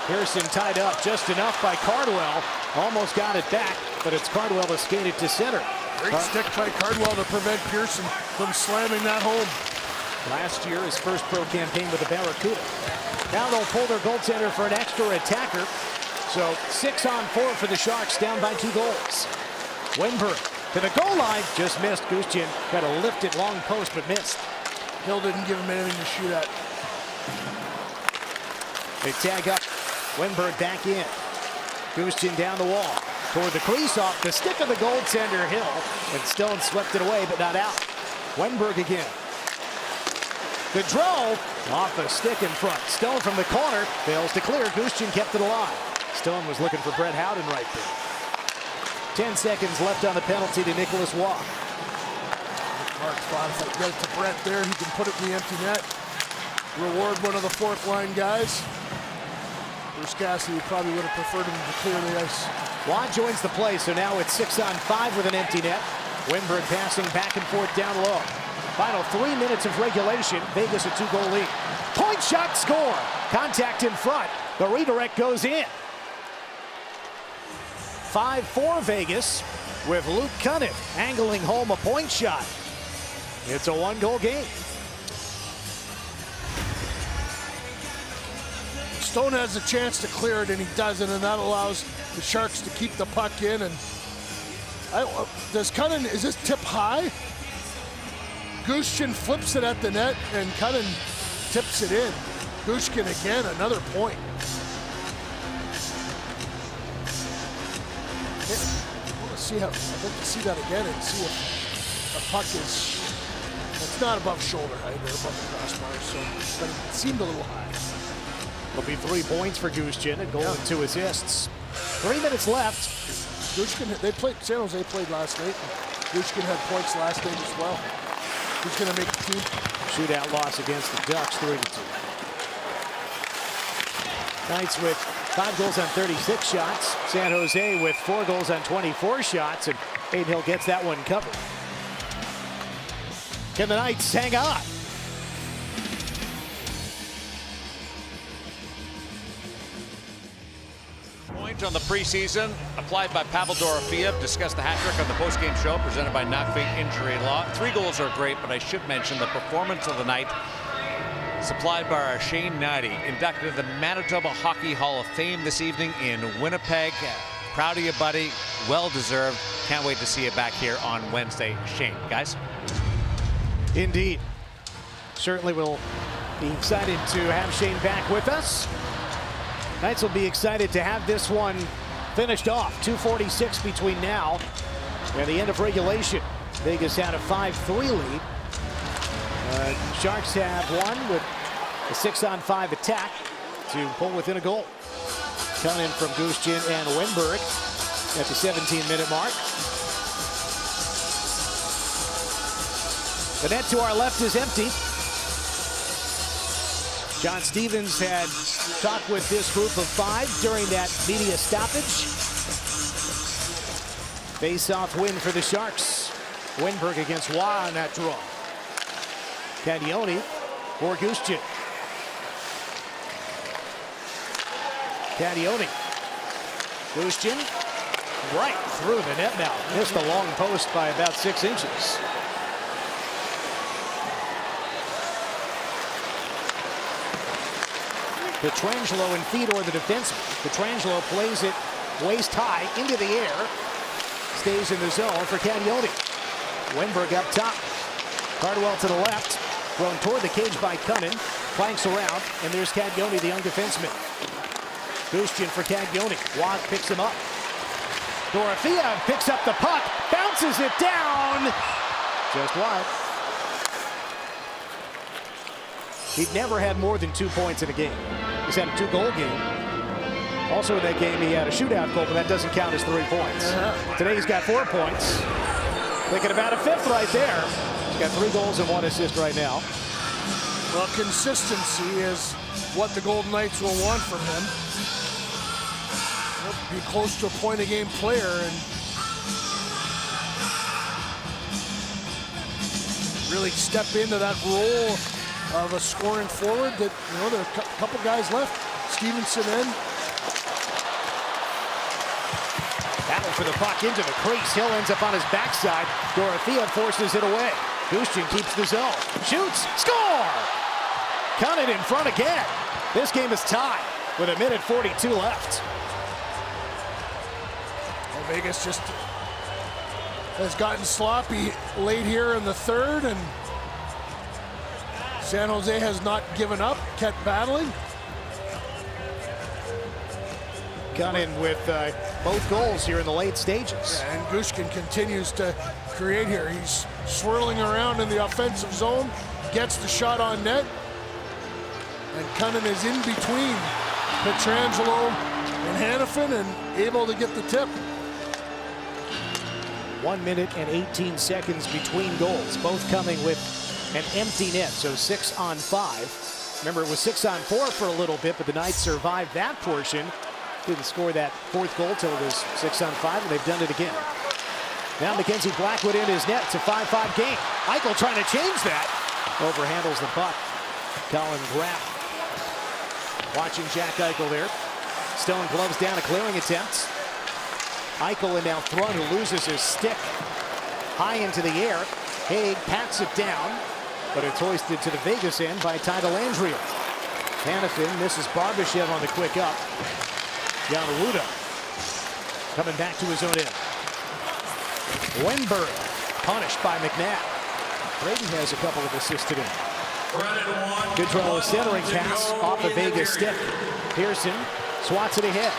A: Pearson tied up just enough by Cardwell. Almost got it back, but it's Cardwell that skated to center.
B: Great stick by Cardwell to prevent Pearson from slamming that home.
A: Last year, his first pro campaign with the Barracuda. Now they'll pull their goaltender for an extra attacker. So 6 on 4 for the Sharks, down by 2 goals. Winberg to the goal line, just missed. Gushchin got a lifted long post, but missed.
B: Hill didn't give him anything to shoot at.
A: They tag up. Winberg back in. Gushchin down the wall. Toward the crease off the stick of the goaltender, Hill. And Stone swept it away, but not out. Winberg again. Gaudreau off the stick in front. Stone from the corner. Fails to clear. Gushchin kept it alive. Stone was looking for Brett Howden right there. 10 seconds left on the penalty to Nicholas Waugh.
B: Mark thought if I get it to Brett there, he can put it in the empty net. Reward one of the 4th line guys. Bruce Cassidy probably would have preferred him to clear the ice.
A: Waugh joins the play, so now it's 6 on 5 with an empty net. Winberg passing back and forth down low. Final 3 minutes of regulation. Vegas a 2-goal lead. Point shot, score. Contact in front. The redirect goes in. 5-4 Vegas with Luke Cunnin angling home a point shot. It's a 1-goal game.
B: Stone has a chance to clear it, and he doesn't, and that allows the Sharks to keep the puck in. And does Cunnin, is this tip high? Gushchin flips it at the net, and Cunnin tips it in. Gushchin again, another point. I'd like to see that again and see if the puck is, it's not above shoulder height or above the crossbar, so, but it seemed a little high.
A: It'll be 3 points for Gushchin, a goal and 2 assists. 3 minutes left.
B: Gushchin, San Jose played last night. Gushchin had points last night as well. Who's going to make the team?
A: Shootout loss against the Ducks, 3-2. Knights with 5 goals on 36 shots. San Jose with 4 goals on 24 shots, and Hayden Hill gets that one covered. Can the Knights hang on?
H: Point on the preseason applied by Pavel Dorofeev. Discussed the hat trick on the postgame show presented by Knock Fate Injury Law. 3 goals are great, but I should mention the performance of the night supplied by our Shane Knighty, inducted to the Manitoba Hockey Hall of Fame this evening in Winnipeg. Proud of you, buddy. Well deserved. Can't wait to see you back here on Wednesday. Shane, guys.
A: Indeed. Certainly will be excited to have Shane back with us. Knights will be excited to have this one finished off. 2:46 between now and the end of regulation. Vegas had a 5-3 lead. Sharks have won with a 6-on-5 attack to pull within a goal. Coming in from Gushchin and Wenberg at the 17-minute mark. The net to our left is empty. John Stevens had talked with this group of 5 during that media stoppage. Face-off win for the Sharks. Wenberg against Waugh on that draw. Caglione for Gushchin. Caglione. Gushchin right through the net now. Missed the long post by about 6 inches. Pietrangelo and Fedor, the defenseman. Pietrangelo plays it waist high into the air. Stays in the zone for Caglione. Wenberg up top. Cardwell to the left. Thrown toward the cage by Cunnin. Flanks around, and there's Caglione, the young defenseman. Gushchin for Caglione. Waugh picks him up. Dorofeev picks up the puck. Bounces it down. Just wide. He'd never had more than 2 points in a game. He's had a 2-goal game. Also in that game, he had a shootout goal, but that doesn't count as 3 points. Today he's got 4 points. Thinking about a 5th right there. He's got 3 goals and 1 assist right now.
B: Well, consistency is what the Golden Knights will want from him. He'll be close to a point-a-game player and really step into that role of a scoring forward that, you know, there are a couple guys left. Stevenson in.
A: Battle for the puck into the crease. Hill ends up on his backside. Dorofeev forces it away. Gushchin keeps the zone. Shoots. Score! Cunnin in front again. This game is tied with 1:42 left.
B: Well, Vegas just has gotten sloppy late here in the 3rd, and San Jose has not given up, kept battling.
A: Cunnin with both goals here in the late stages.
B: And Gushchin continues to create here. He's swirling around in the offensive zone, gets the shot on net, and Cunnin is in between Pietrangelo and Hanifin and able to get the tip.
A: 1 minute and 18 seconds between goals, both coming with an empty net, so 6-on-5. Remember, it was 6-on-4 for a little bit, but the Knights survived that portion. Didn't score that 4th goal till it was 6-on-5, and they've done it again. Now Mackenzie Blackwood in his net. It's a 5-5 game. Eichel trying to change that. Overhandles the puck. Colin Graff watching Jack Eichel there. Stone gloves down, a clearing attempt. Eichel and now Thrun, who loses his stick high into the air. Haig pats it down, but it's hoisted to the Vegas end by Ty Dellandrea. Hanifin misses Barbashev on the quick up. Jan Rutta coming back to his own end. Wenberg punished by McNabb. Braden has a couple of assists today. Good draw, a centering pass off a Vegas stick. Pearson swats it ahead.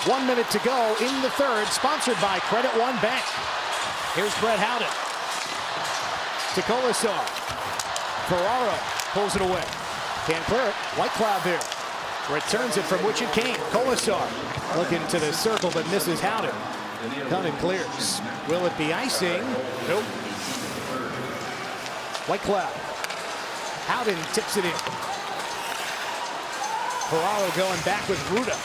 A: 1 minute to go in the third, sponsored by Credit One Bank. Here's Brett Howden to Colasar. Ferraro pulls it away. Can't clear it. White Cloud there. Returns it from which it came. Colasar looking to the circle but misses Howden. Dunn clears. Will it be icing? Nope. White Cloud. Howden tips it in. Ferraro going back with Ruda.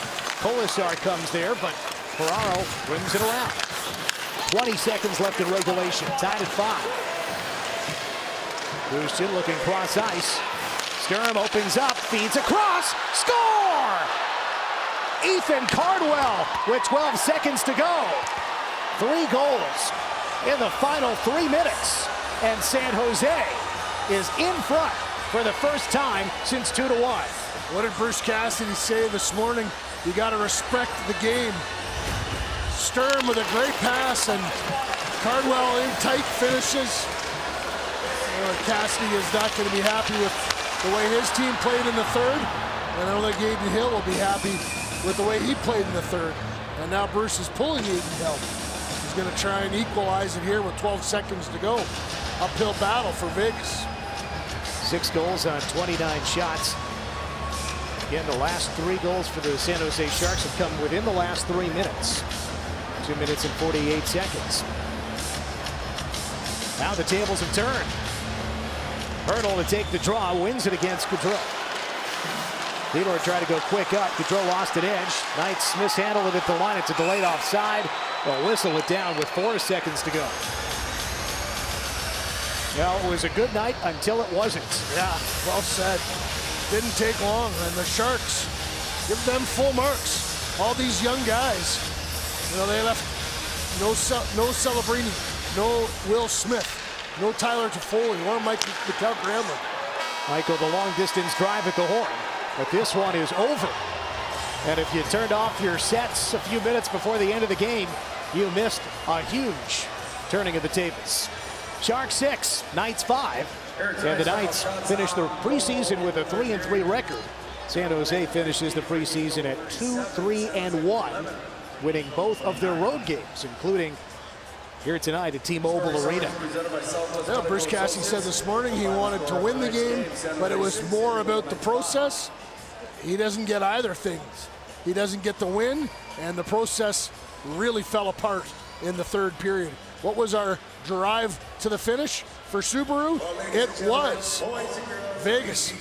A: Colasar comes there, but Ferraro brings it around. 20 seconds left in regulation. Tied at 5. Boosted looking cross ice. Sturm opens up, feeds across, score! Ethan Cardwell with 12 seconds to go. 3 goals in the final 3 minutes. And San Jose is in front for the first time since 2-1.
B: What did Bruce Cassidy say this morning? You got to respect the game. Sturm with a great pass and Cardwell in tight finishes. Cassidy is not going to be happy with the way his team played in the third. And I don't think Aiden Hill will be happy with the way he played in the third. And now Bruce is pulling Aiden Hill. He's going to try and equalize it here with 12 seconds to go. Uphill battle for Vegas.
A: 6 goals on 29 shots. Again, the last 3 goals for the San Jose Sharks have come within the last 3 minutes. 2 minutes and 48 seconds. Now the tables have turned. Hurdle to take the draw, wins it against Gaudreau. Theodore tried to go quick up. Gaudreau lost an edge. Knights mishandled it at the line. It's a delayed offside. They'll whistle it down with 4 seconds to go. Well, it was a good night until it wasn't.
B: Yeah, well said. Didn't take long, and the Sharks, give them full marks. All these young guys, you know, they left no Celebrini, no Will Smith, no Tyler Toffoli, or Michael Gramlin.
A: Michael, the long-distance drive at the horn, but this one is over. And if you turned off your sets a few minutes before the end of the game, you missed a huge turning of the tables. Sharks 6, Knights 5. And the Knights finish the preseason with a 3-3 record. San Jose finishes the preseason at 2-3-1, winning both of their road games, including here tonight at T-Mobile Arena.
B: Yeah, Bruce Cassidy said this morning he wanted to win the game, but it was more about the process. He doesn't get either things. He doesn't get the win, and the process really fell apart in the third period. What was our drive to the finish for Subaru? It was Vegas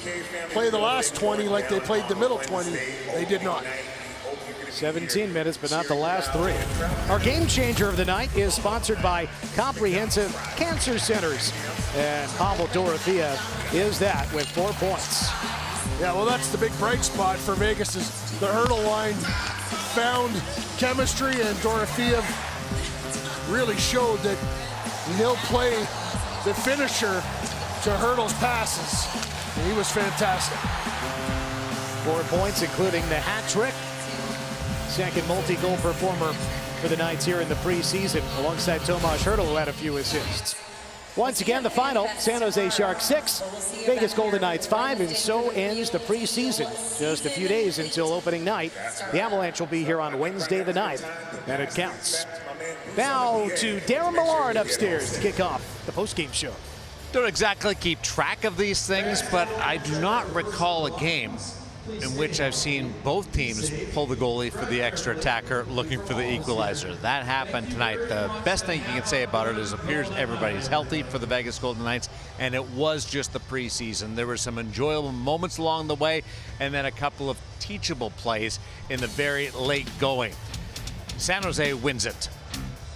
B: play the last 20 like they played the middle 20. They did not.
A: 17 minutes, but not the last 3. Our game changer of the night is sponsored by Comprehensive Cancer Centers. And Pavel Dorofeev is that with 4 points.
B: Yeah, well, that's the big bright spot for Vegas is the hurdle line found chemistry, and Dorofeev really showed that he'll play the finisher to Hurdle's passes. And he was fantastic.
A: 4 points, including the hat trick. Second multi-goal performer for the Knights here in the preseason, alongside Tomas Hertl, who had a few assists. Once again, the final, San Jose Sharks 6, Vegas Golden Knights 5, and so ends the preseason. Just a few days until opening night. The Avalanche will be here on Wednesday the 9th, and it counts. Now to Darren Millard upstairs to kick off the postgame show.
H: Don't exactly keep track of these things, but I do not recall a game in which I've seen both teams pull the goalie for the extra attacker looking for the equalizer. That happened tonight. The best thing you can say about it is it appears everybody's healthy for the Vegas Golden Knights, and it was just the preseason. There were some enjoyable moments along the way, and then a couple of teachable plays in the very late going. San Jose wins it.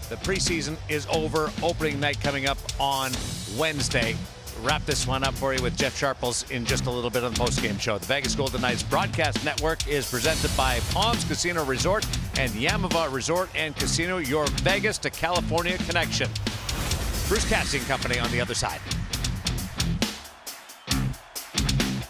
H: The preseason is over. Opening night coming up on Wednesday. Wrap this one up for you with Jeff Sharples in just a little bit on the postgame show. The Vegas Golden Knights broadcast network is presented by Palms Casino Resort and Yamava Resort and Casino, your Vegas to California connection. Bruce Cassidy and company on the other side.